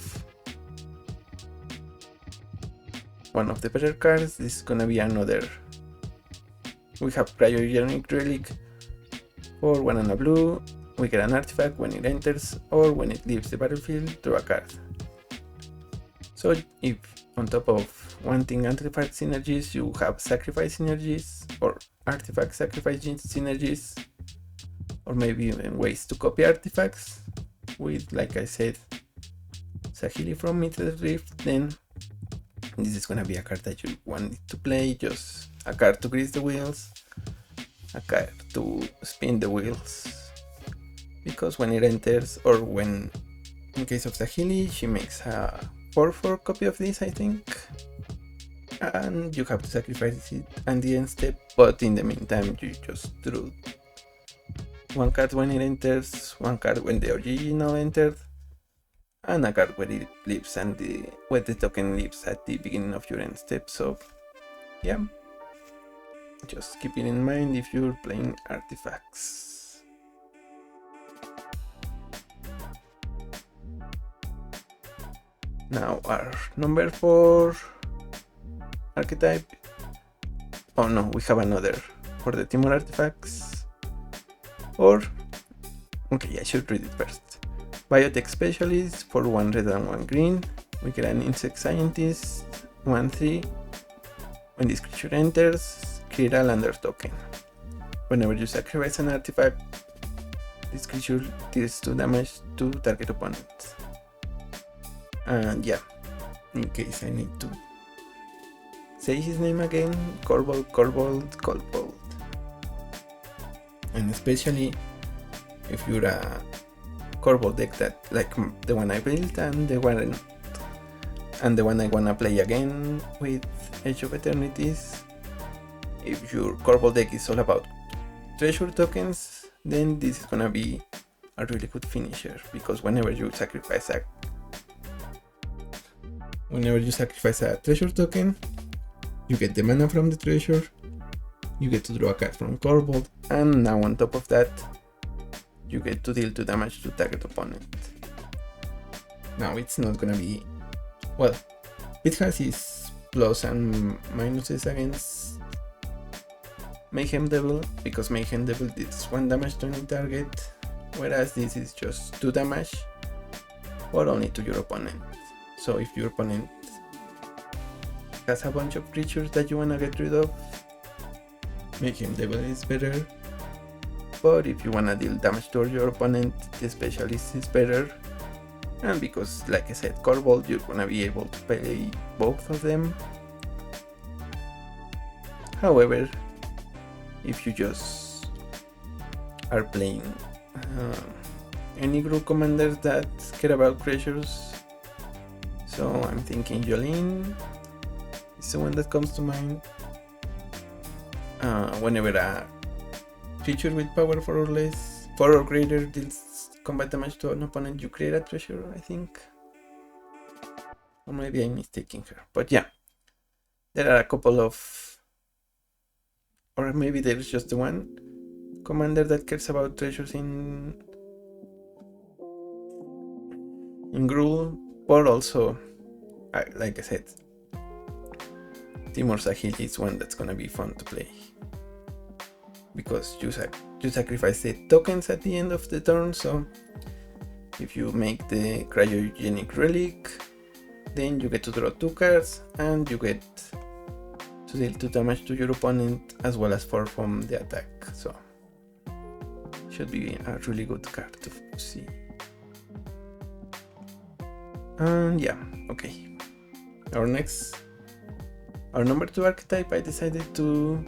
one of the better cards, this is gonna be another. We have Cryogenic Relic. For 1 and a blue, we get an artifact when it enters, or when it leaves the battlefield, draw a card. So if on top of wanting artifact synergies, you have sacrifice synergies, or artifact sacrifice synergies, or maybe even ways to copy artifacts with, like I said, Saheeli from Mythos Rift, then this is gonna be a card that you want to play, just a card to grease the wheels, a card to spin the wheels, because when it enters, or when, in case of Saheeli, she makes a 4/4 copy of this, I think, and you have to sacrifice it at the end step, but in the meantime you just drew one card when it enters, one card when the original entered, and a card where it lives and where the token lives at the beginning of your end step. So yeah, just keep it in mind if you're playing artifacts. Now our number 4 archetype. Oh no, we have another for the Timur artifacts. Or, okay, I should read it first. Biotech Specialist for 1 red and 1 green. We get an Insect Scientist, 1/3. When this creature enters, create a lander token. Whenever you sacrifice an artifact, this creature deals 2 damage to target opponent. And yeah, in case I need to say his name again, Corbold. And especially if you're a Corbold deck that, like the one I built and the one I wanna play again with Edge of Eternities, if your Corbold deck is all about treasure tokens, then this is gonna be a really good finisher, because whenever you sacrifice a treasure token, you get the mana from the treasure, you get to draw a card from Corbold, and now on top of that, you get to deal 2 damage to target opponent. Now it's not gonna be, well, it has its plus and minuses against Mayhem Devil, because Mayhem Devil deals 1 damage to any target, whereas this is just 2 damage, but only to your opponent. So if your opponent has a bunch of creatures that you wanna get rid of, Mayhem Devil is better. But if you wanna deal damage to your opponent, the Specialist is better. And because, like I said, Corbold, you're gonna be able to play both of them. However, if you just are playing any group commanders that care about creatures, so I'm thinking Jolene is the one that comes to mind. Whenever a creature with power 4 or less, 4 or greater deals combat damage to an opponent, you create a treasure, I think. Or maybe I'm mistaking her. But yeah, there are a couple of, or maybe there's just the one commander that cares about treasures in Gruul, but also, like I said, Timur Sahil is one that's gonna be fun to play, because you sacrifice the tokens at the end of the turn, so if you make the cryogenic relic, then you get to draw 2 cards, and you get to deal 2 damage to your opponent, as well as 4 from the attack, so should be a really good card to see. And yeah, okay. Our number 2 archetype, I decided to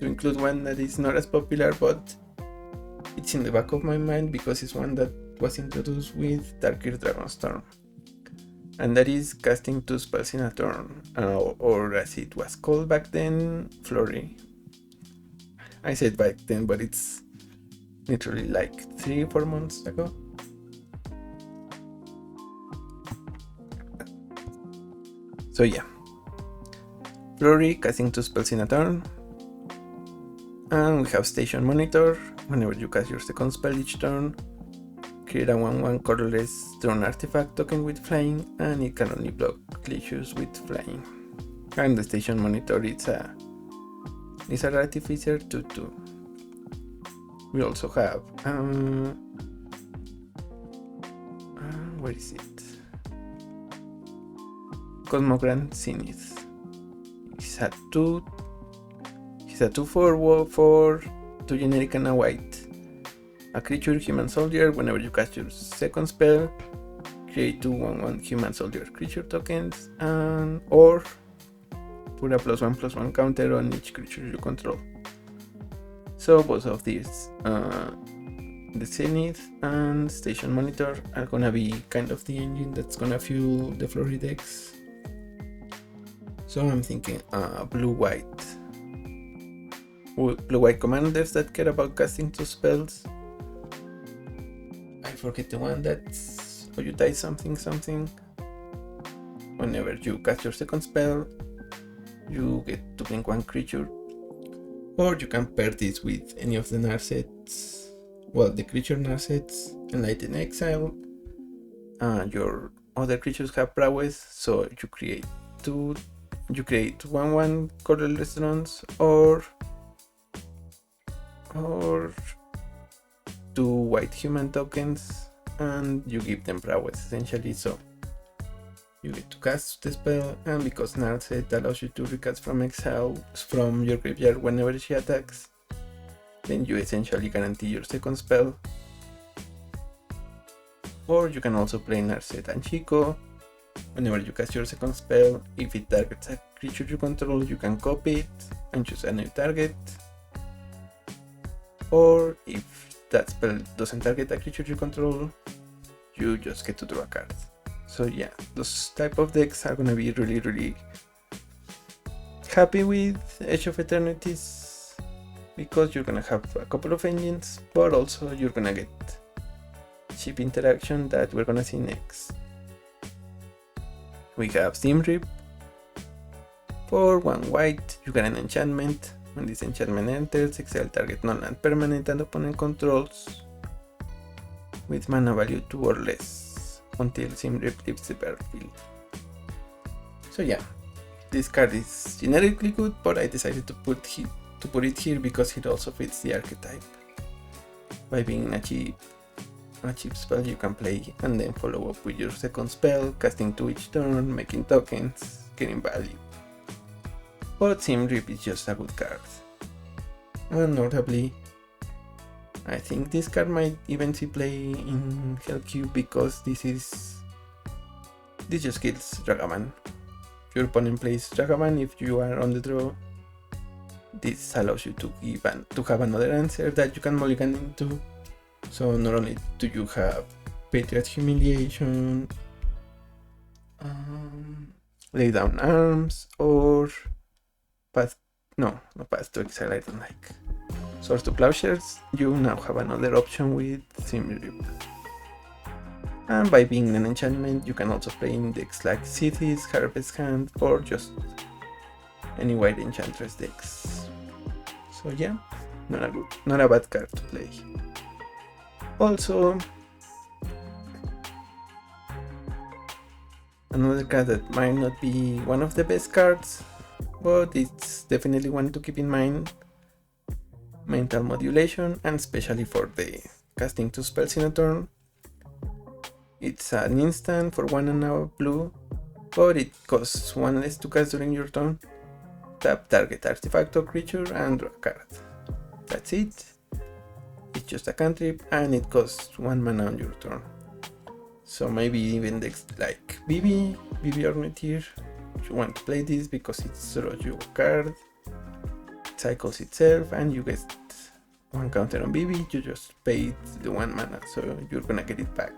include one that is not as popular, but it's in the back of my mind because it's one that was introduced with Darker Dragonstorm. And that is casting 2 spells in a turn, or as it was called back then, Flurry. I said back then, but it's literally like 3-4 months ago. So yeah, Flurry, casting 2 spells in a turn. And we have Station Monitor. Whenever you cast your second spell each turn, create a 1/1 colorless drone artifact token with flying, and it can only block creatures with flying. And the Station Monitor is a Artificer 2/2. We also have where is it? Cosmogrant Zenith. He's a 2/4 2 generic and a white. A creature, human soldier. Whenever you cast your second spell, create 2 1/1 human soldier creature tokens, or put a +1/+1 counter on each creature you control. So both of these, the Zenith and Station Monitor, are gonna be kind of the engine that's gonna fuel the Flurry decks. So I'm thinking blue-white commanders that care about casting 2 spells. I forget the one that's Oyutai something. Whenever you cast your second spell, you get to blink 1 creature. Or you can pair this with any of the Narsets, well, the creature Narsets, Enlighten Exile. Your other creatures have prowess, so you create 1/1 colorless drones, or 2 white human tokens, and you give them prowess essentially, so you get to cast the spell, and because Narset allows you to recast from exile from your graveyard whenever she attacks, then you essentially guarantee your second spell. Or you can also play Narset and Chico. Whenever you cast your second spell, if it targets a creature you control, you can copy it and choose a new target. Or if that spell doesn't target a creature you control, you just get to draw a card. So yeah, those type of decks are gonna be really happy with Edge of Eternities, because you're gonna have a couple of engines, but also you're gonna get cheap interaction that we're gonna see next. We have Simrip. For 1 white, you get an enchantment. When this enchantment enters, exile target non-land permanent and opponent controls with mana value 2 or less until Simrip leaves the battlefield. So yeah, this card is generically good, but I decided to put it here because it also fits the archetype. By being a cheap spell you can play and then follow up with your second spell, casting 2 each turn, making tokens, getting value. But Simrip is just a good card. And notably, I think this card might even see play in Hellcube, because this just kills Dragaman. Your opponent plays Dragaman if you are on the draw, this allows you to have another answer that you can mulligan into. So not only do you have Patriot Humiliation, Lay Down Arms, or Path to Exile, I don't like. Swords to Plowshares, you now have another option with Simrip. And by being an enchantment, you can also play in decks like Cities, Harvest Hand, or just any white Enchantress decks. So yeah, not a bad card to play. Also, another card that might not be one of the best cards, but it's definitely one to keep in mind: Mental Modulation, and especially for the casting 2 spells in a turn. It's an instant for 1 and a blue, but it costs 1 less to cast during your turn. Tap target artifact or creature and draw a card. That's it. It's just a cantrip and it costs 1 mana on your turn. So maybe even decks like BB Ornithir, you want to play this because it throws you a card, it cycles itself, and you get 1 counter on BB, you just paid the 1 mana, so you're gonna get it back.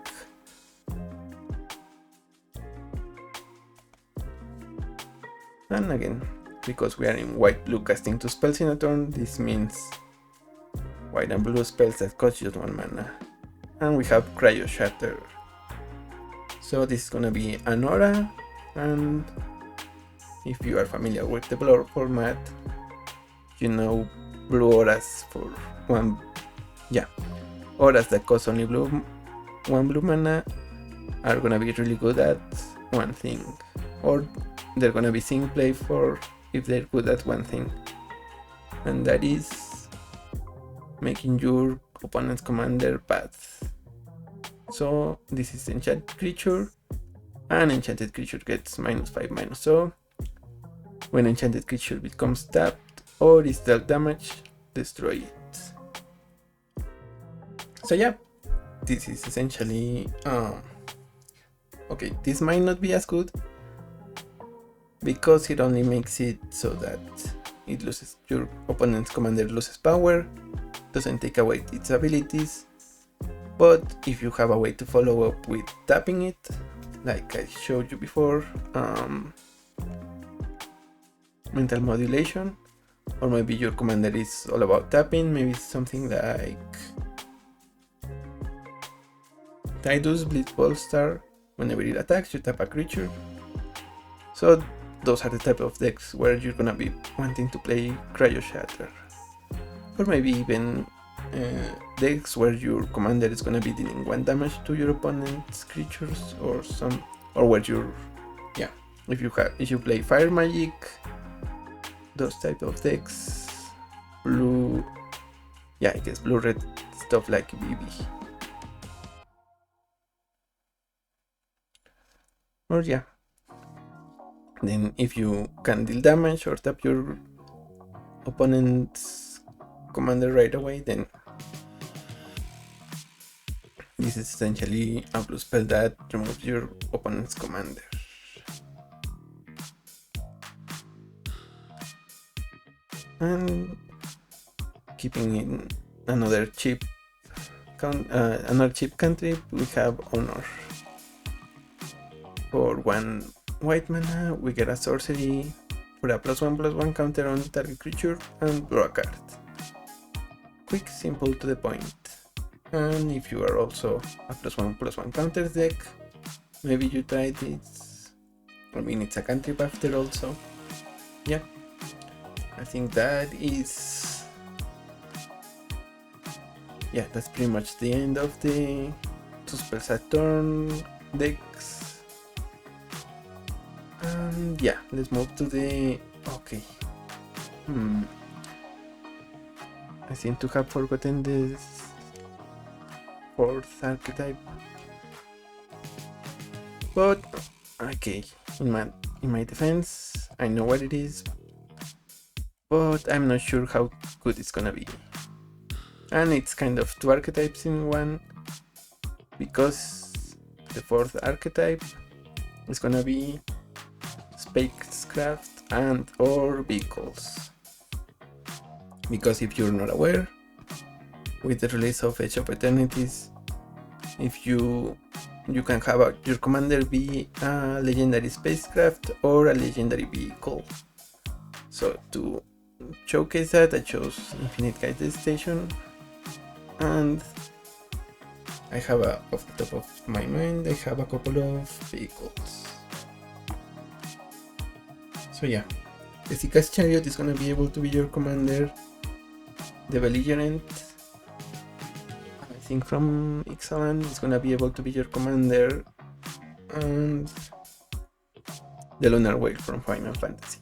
And again, because we are in white-blue casting 2 spells in a turn, this means white and blue spells that cost just 1 mana. And we have Cryo Shatter. So this is gonna be an aura, and if you are familiar with the Brawl format, you know blue auras for auras that cost only 1 blue mana are gonna be really good at one thing, or they're gonna be sync play for if they're good at one thing, and that is making your opponent's commander bad. So this is enchanted creature, and enchanted creature gets -5/-. So when enchanted creature becomes tapped or is dealt damage, destroy it. So yeah, this is essentially okay, this might not be as good because it only makes it so that your opponent's commander loses power, doesn't take away its abilities. But if you have a way to follow up with tapping it, like I showed you before, Mental Modulation, or maybe your commander is all about tapping, maybe something like Tidus Blitzball Star. Whenever it attacks, you tap a creature. So those are the type of decks where you're gonna be wanting to play Cryo Shatter, or maybe even decks where your commander is gonna be dealing 1 damage to your opponent's creatures, or where if you play Fire Magic, those type of decks, blue red stuff like BB. Or then if you can deal damage or tap your opponent's commander right away, then this is essentially a blue spell that removes your opponent's commander. And keeping in another cheap cantrip, we have Honor. For 1 white mana, we get a sorcery for a +1/+1 counter on target creature and draw a card. Quick, simple, to the point. And if you are also a +1/+1 counter deck, maybe you try this. I mean, it's a cantrip after all, so yeah. I think that is... yeah, that's pretty much the end of the 2 spells a turn decks. And yeah, let's move to the... okay. I seem to have forgotten this 4th archetype. But okay, in my defense, I know what it is, but I'm not sure how good it's gonna be. And it's kind of 2 archetypes in one, because the 4th archetype is gonna be spacecraft and or vehicles. Because if you're not aware, with the release of Edge of Eternities, if you can have your commander be a legendary spacecraft or a legendary vehicle. So to showcase that, I chose Infinite Guided Station, and I have off the top of my mind, I have a couple of vehicles. So yeah, the Zika's Chariot is gonna be able to be your commander. The Belligerent, I think from Ixalan, is gonna be able to be your commander, and the Lunar Whale from Final Fantasy.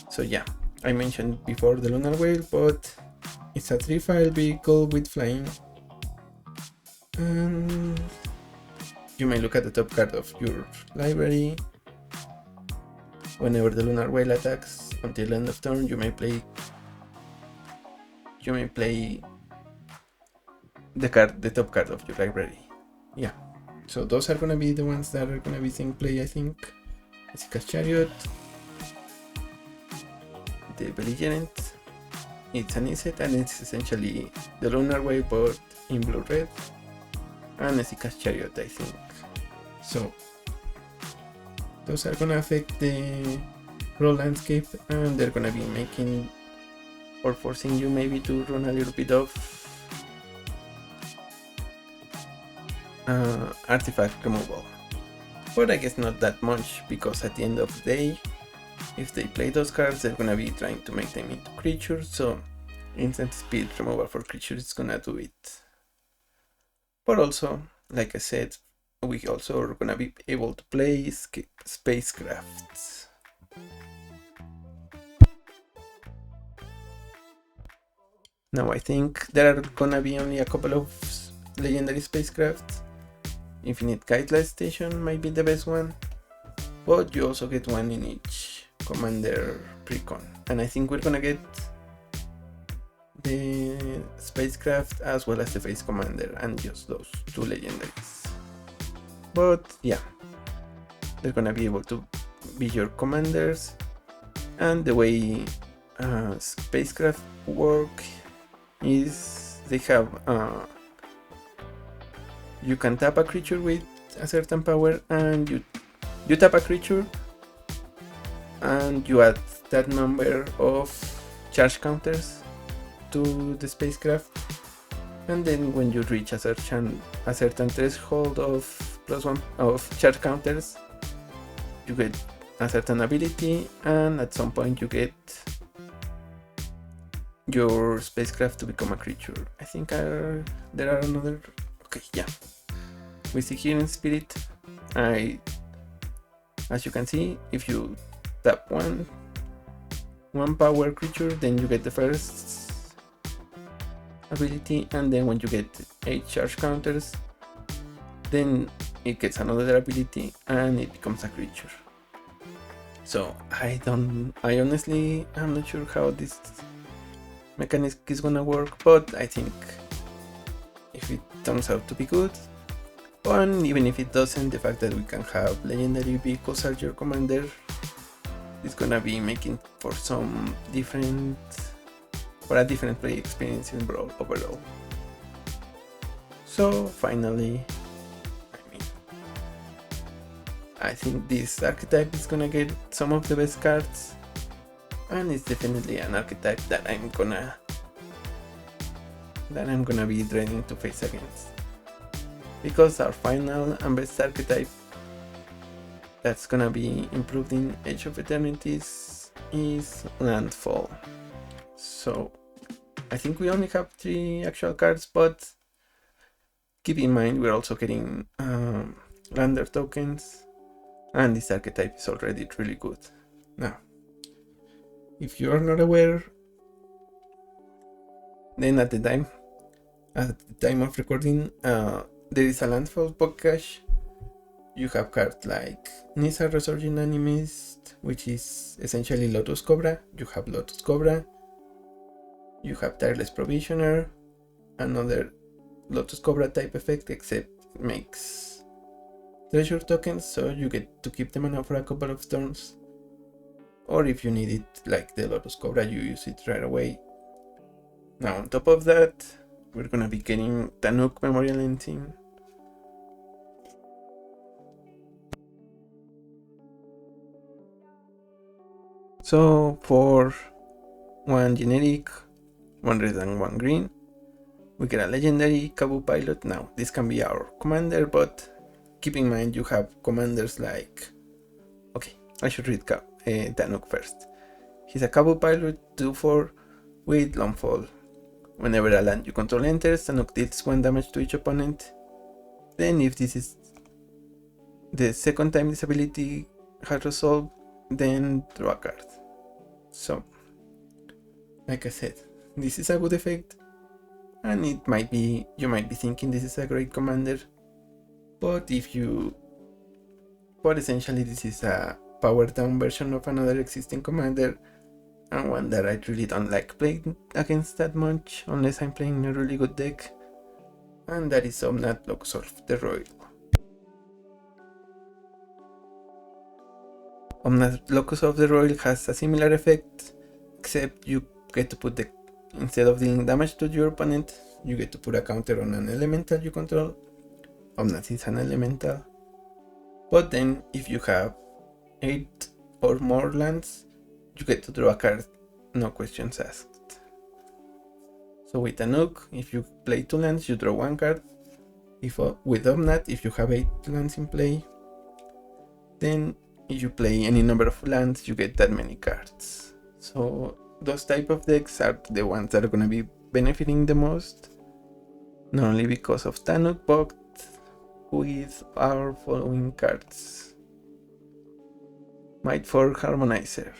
So yeah, I mentioned before the Lunar Whale, but it's a 3-file vehicle with flying, and you may look at the top card of your library. Whenever the Lunar Whale attacks until end of turn, you may play the top card of your library. Yeah, so those are gonna be the ones that are gonna be seeing play, I think. Zika's Chariot, the Belligerent, it's an inset, and it's essentially the Lunar Whale but in blue-red, and Zika's Chariot, I think. So those are gonna affect the Brawl landscape, and they're gonna be making or forcing you maybe to run a little bit of artifact removal. But I guess not that much, because at the end of the day, if they play those cards, they're gonna be trying to make them into creatures, so instant speed removal for creatures is gonna do it. But also, like I said, we also are gonna be able to play spacecrafts. Now I think there are gonna be only a couple of legendary spacecrafts. Infinite Guideless Station might be the best one, but you also get one in each commander precon, and I think we're gonna get the spacecraft as well as the face commander, and just those two legendaries. But yeah, they're gonna be able to be your commanders, and the way spacecraft work is they have you can tap a creature with a certain power, and you tap a creature and you add that number of charge counters to the spacecraft, and then when you reach a certain threshold of +1 of charge counters, you get a certain ability, and at some point you get your spacecraft to become a creature. I think there are another. Okay, yeah. We see here in Spirit, as you can see, if you tap one power creature, then you get the first ability, and then when you get 8 charge counters, then it gets another ability and it becomes a creature. So I honestly am not sure how this mechanic is gonna work, but I think if it turns out to be good, and even if it doesn't, the fact that we can have legendary vehicles as your commander is gonna be making for a different play experience in Brawl overall. So finally, I think this archetype is gonna get some of the best cards, and it's definitely an archetype that I'm gonna be dreading to face against, because our final and best archetype that's gonna be improved in Edge of Eternities is Landfall. So I think we only have 3 actual cards, but keep in mind we're also getting Lander tokens, and this archetype is already really good. Now, if you are not aware, then at the time of recording, there is a Landfall book cache. You have cards like Nissa Resurging Animist, which is essentially Lotus Cobra. You have Lotus Cobra. You have Tireless Provisioner, another Lotus Cobra type effect, except it makes treasure tokens, so you get to keep the mana for a couple of turns. Or if you need it, like the Lotus Cobra, you use it right away. Now on top of that, we're gonna be getting Tanuk Memorial Engine. So for one generic, one red and one green, we get a legendary Kabu Pilot. Now this can be our commander, but keep in mind you have commanders like... Okay, I should read Tanuk first. He's a Kabu Pilot 2/4 with Longfall. Whenever a land you control enters, Tanuk deals 1 damage to each opponent. Then if this is the second time this ability has resolved, then draw a card. So, like I said, this is a good effect, and you might be thinking this is a great commander, but essentially this is a powered down version of another existing commander, and one that I really don't like playing against that much unless I'm playing a really good deck, and that is Omnath Locus of the Roil. Omnath Locus of the Roil has a similar effect, except you get to put instead of dealing damage to your opponent, you get to put a counter on an elemental you control. Omnath is an elemental, but then if you have 8 or more lands, you get to draw a card, no questions asked. So with Tanuk, if you play 2 lands, you draw 1 card. With Omnath, if you have 8 lands in play, then if you play any number of lands, you get that many cards. So those type of decks are the ones that are going to be benefiting the most, not only because of Tanuk, but with our following cards. Might for Harmonizer.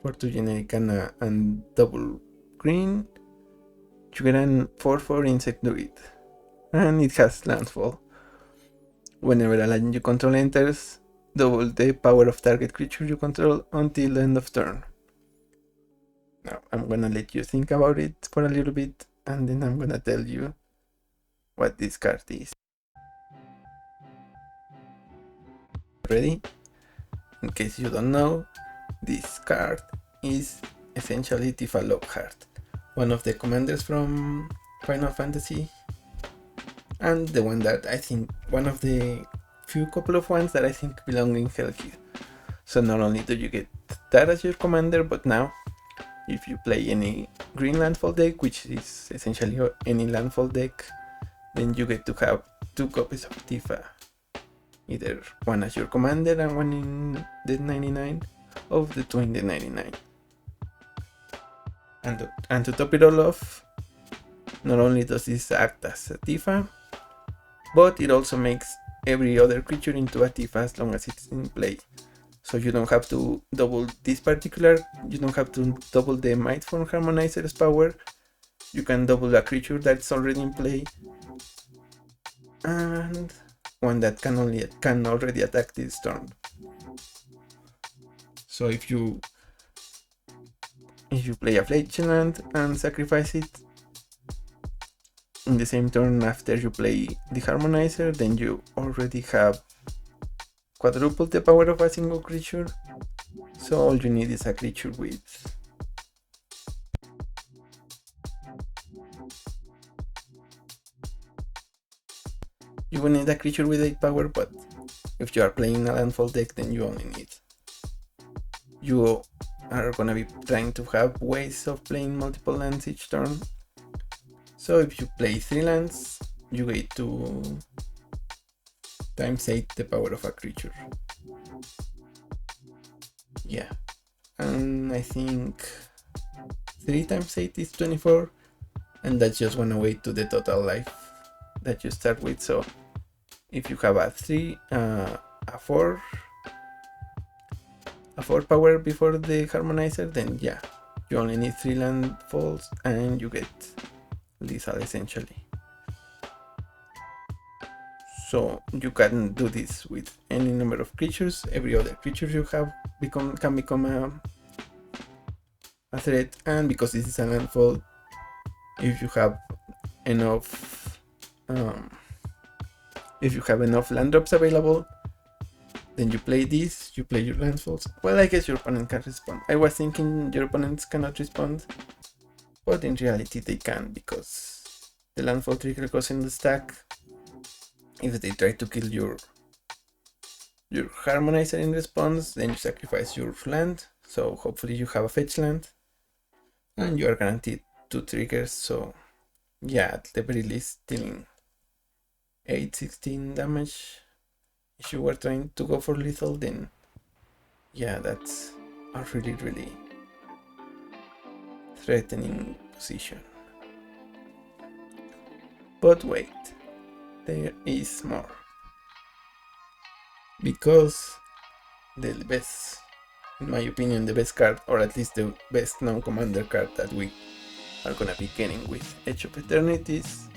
For 2 generic and double green, you get an 4/4 Insect Druid, and it has landfall. Whenever a land you control enters, double the power of target creature you control until the end of turn. Now I'm gonna let you think about it for a little bit, and then I'm gonna tell you what this card is. Ready? In case you don't know, this card is essentially Tifa Lockhart, one of the commanders from Final Fantasy, and the one that I think, one of the few couple of ones that I think belong in Hellkey. So not only do you get that as your commander, but now if you play any green landfall deck, which is essentially any landfall deck, then you get to have 2 copies of Tifa, either one as your commander and one in the 99, of the 2 in the 99. And to top it all off, not only does this act as a Tifa, but it also makes every other creature into a Tifa as long as it's in play. So you don't have to double this particular, you don't have to double the Mightform Harmonizer's power. You can double a creature that's already in play, and one that can already attack this turn. So if you play a Fledgland and sacrifice it in the same turn after you play the Harmonizer, then you already have quadrupled the power of a single creature. So all you need is a creature with you will need a creature with 8 power, but if you are playing a landfall deck, then you only need, you are gonna be trying to have ways of playing multiple lands each turn. So if you play 3 lands, you get to times 8 the power of a creature. Yeah, and I think 3 times 8 is 24, and that's just one way to the total life that you start with. So if you have a 4 power before the Harmonizer, then yeah, you only need 3 landfalls and you get lethal essentially. So you can do this with any number of creatures. Every other creature you have can become a threat, and because this is a landfall, if you have enough land drops available, Then you play this, you play your landfalls. Well, I guess your opponent can respond. I was thinking your opponents cannot respond, but in reality they can, because the landfall trigger goes in the stack. If they try to kill your harmonizer in response, then you sacrifice your land, so hopefully you have a fetch land, and you are guaranteed 2 triggers, so yeah, at the very least dealing 8-16 damage. If you were trying to go for lethal, then yeah, that's a really threatening position. But wait, there is more. Because the best, in my opinion, the best card, or at least the best non-commander card that we are gonna be getting with Edge of Eternities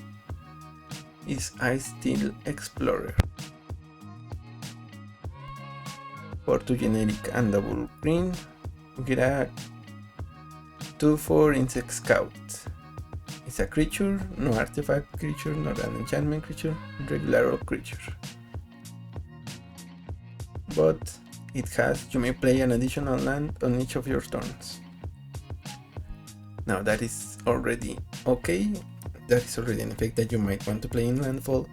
is Ice Steel Explorer. For 2 generic and double green, we get a 2/4 Insect Scout. It's a creature, no artifact creature, not an enchantment creature, regular old creature. But it has, you may play an additional land on each of your turns. Now that is already okay, that is already an effect that you might want to play in landfall,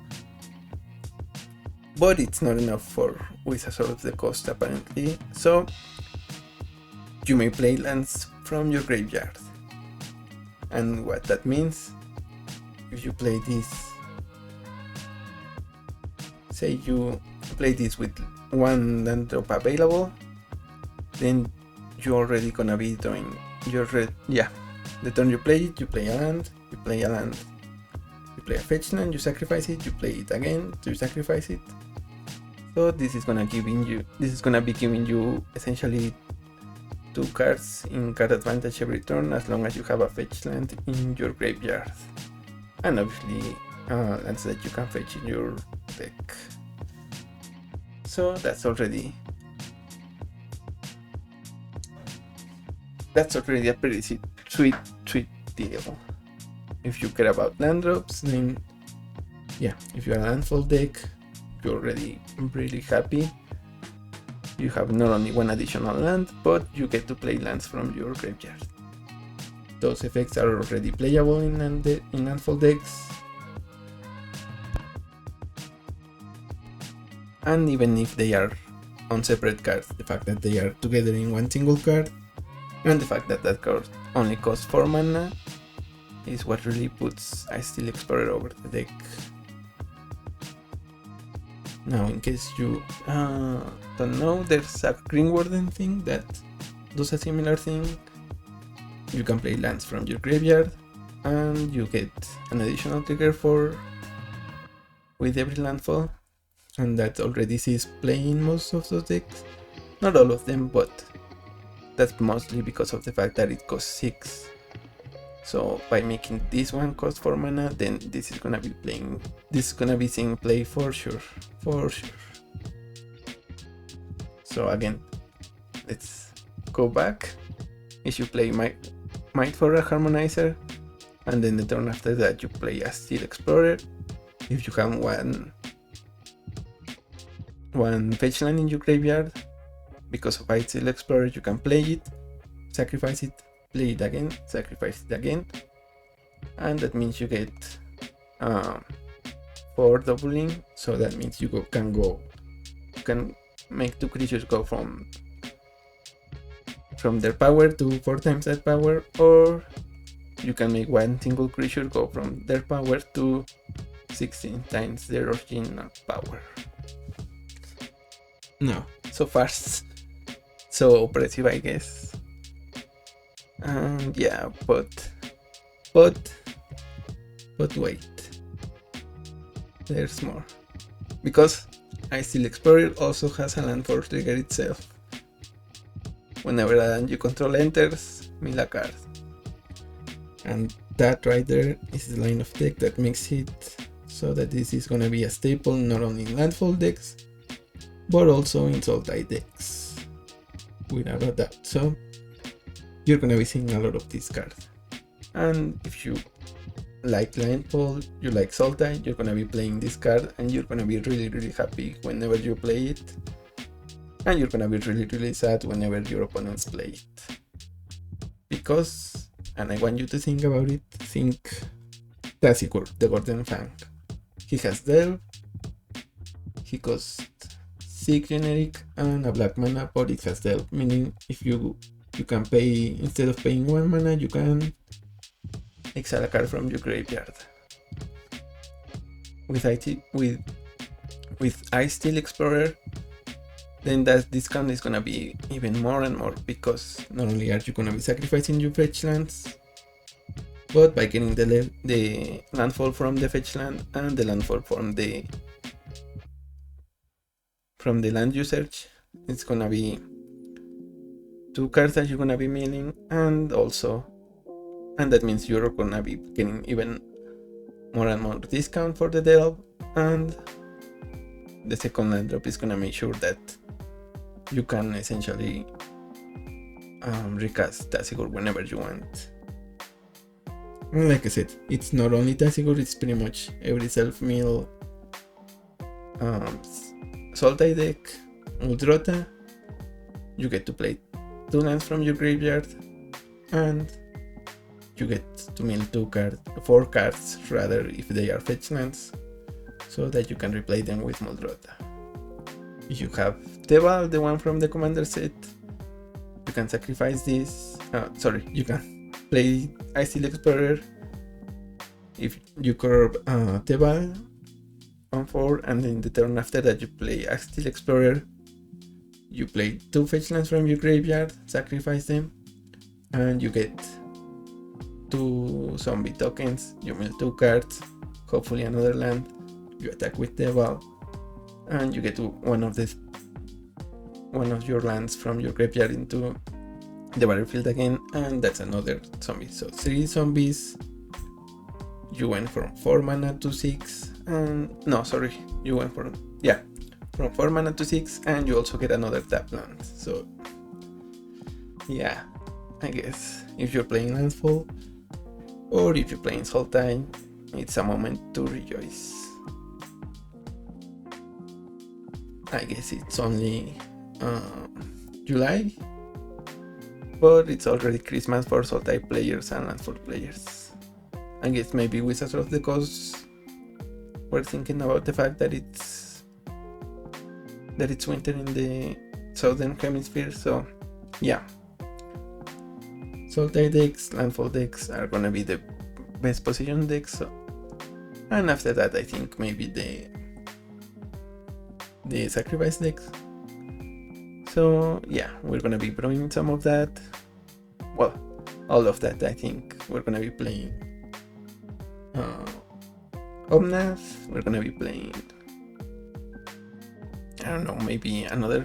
but it's not enough for Wizards of the Coast apparently, so you may play lands from your graveyard. And what that means, if you play this, say you play this with 1 land drop available, then you're already gonna be doing your the turn you play it, you play a land, you play a land, you play a fetch land, you sacrifice it, you play it again, you sacrifice it. So this is gonna be giving you essentially 2 cards in card advantage every turn, as long as you have a fetch land in your graveyard, and obviously lands that you can fetch in your deck. So that's already a pretty sweet deal. If you care about land drops, then yeah, if you're a landfall deck, you're already really happy. You have not only 1 additional land, but you get to play lands from your graveyard. Those effects are already playable in landfall decks. And even if they are on separate cards, the fact that they are together in 1 single card, and the fact that that card only costs 4 mana, is what really puts Ice Steel Explorer over the deck. Now, in case you don't know, there's a Green Warden thing that does a similar thing. You can play lands from your graveyard, and you get an additional trigger with every landfall, and that already sees play in most of those decks. Not all of them, but that's mostly because of the fact that it costs 6. So by making this one cost 4 mana, then this is gonna be seeing play for sure. So again, let's go back. If you play Might for a Harmonizer, and then the turn after that you play a Steel Explorer, if you have one fetch land in your graveyard, because of Ice Steel Explorer you can play it, sacrifice it, play it again, sacrifice it again, and that means you get 4 doubling. So that means you can make 2 creatures go from their power to 4 times that power, or you can make 1 single creature go from their power to 16 times their original power. No, so fast, so oppressive, I guess. And yeah, but wait, there's more, because Ice Steel Explorer also has a landfall trigger itself. Whenever a land you control enters, mill a card, and that right there is the line of deck that makes it so that this is gonna be a staple not only in landfall decks, but also in Sultai decks, without a doubt. So you're gonna be seeing a lot of these cards, and if you like landfall, you like Sultai, you're gonna be playing this card, and you're gonna be really happy whenever you play it. and you're gonna be really sad whenever your opponents play it. Because, and I want you to think about it, think Tasigur, the Golden Fang. He has Delve, he costs 6 generic and a black mana, but it has Delve, meaning if you can pay, instead of paying 1 mana, you can exile a card from your graveyard. With Ice Steel Explorer, then that discount is gonna be even more and more, because not only are you gonna be sacrificing your fetch lands, but by getting the landfall from the fetch land and the landfall from the land you search, it's gonna be 2 cards that you're gonna be milling, and that means you're gonna be getting even more and more discount for the delve, and the second land drop is gonna make sure that you can essentially recast Tasigur whenever you want. And like I said, it's not only Tasigur, it's pretty much every self-mill Sultai deck, Muldrota. You get to play 2 lands from your graveyard, and you get to mill 4 cards rather, if they are fetch lands, so that you can replay them with Muldrota. If you have Tebal, the one from the commander set, you can sacrifice this. You can play Ice Steel Explorer. If you curve Tebal on 4, and then the turn after that you play Ice Steel Explorer, you play 2 fetch lands from your graveyard, sacrifice them, and you get 2 zombie tokens. You mill 2 cards, hopefully another land. You attack with Tebal, and you get one of your lands from your graveyard into the battlefield again, and that's another zombie. So 3 zombies. You went from 4 mana to 6, and you went from 4 mana to 6, and you also get another tap land. So yeah, I guess if you're playing Landfall, or if you're playing Sultai, it's a moment to rejoice. I guess it's only July, but it's already Christmas for Sultai players and Landfall players. I guess maybe Wizards of the Coast were thinking about the fact that it's winter in the southern hemisphere, so yeah. Sultai decks, Landfall decks are gonna be the best position decks, and after that I think maybe the sacrifice decks. So yeah, we're gonna be brewing some of that. Well, all of that. I think we're gonna be playing Omnath. We're gonna be playing, I don't know, maybe another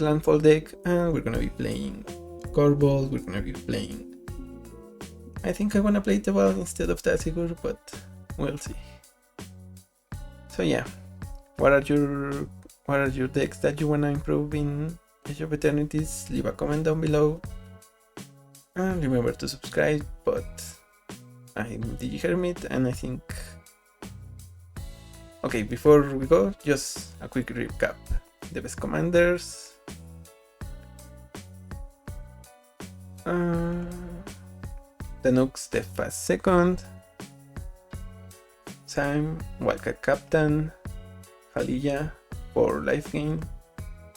Landfall deck, and we're gonna be playing Corvold. We're gonna be playing, I think I wanna play Tebal instead of Tasigur, but we'll see. So yeah, what are your decks that you wanna improve in Edge of Eternities? Leave a comment down below, and remember to subscribe. But I'm DG Hermit, and I think, okay, before we go, just a quick recap. The best commanders, Tanuk Stefa second, Sam Wildcat Captain, Halilla for life gain.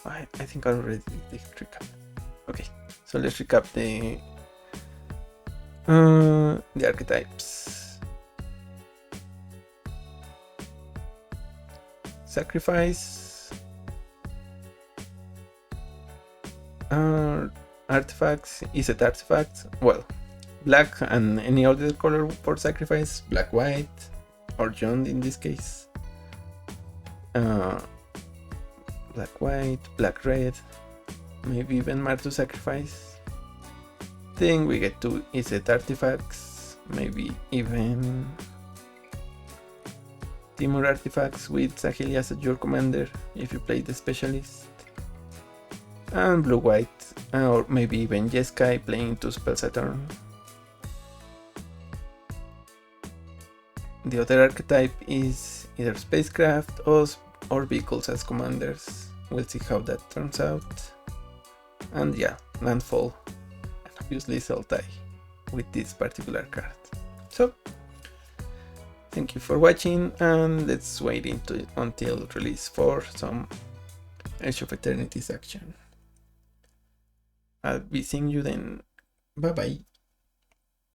I think I already did the recap. Okay, so let's recap the archetypes. Sacrifice, artifacts, is it artifacts? Well, black and any other color for sacrifice, black, white, or John in this case. Black, white, black, red, maybe even Martu sacrifice. Then we get to is it artifacts, maybe even Timur artifacts with Sahili as your commander if you play the specialist. And blue, white, or maybe even Jeskai playing 2 spells a turn. The other archetype is either spacecraft or or vehicles as commanders. We'll see how that turns out. And yeah, landfall, and obviously Sultai with this particular card. So, thank you for watching, and let's wait until release for some Edge of Eternities action. I'll be seeing you then. Bye bye.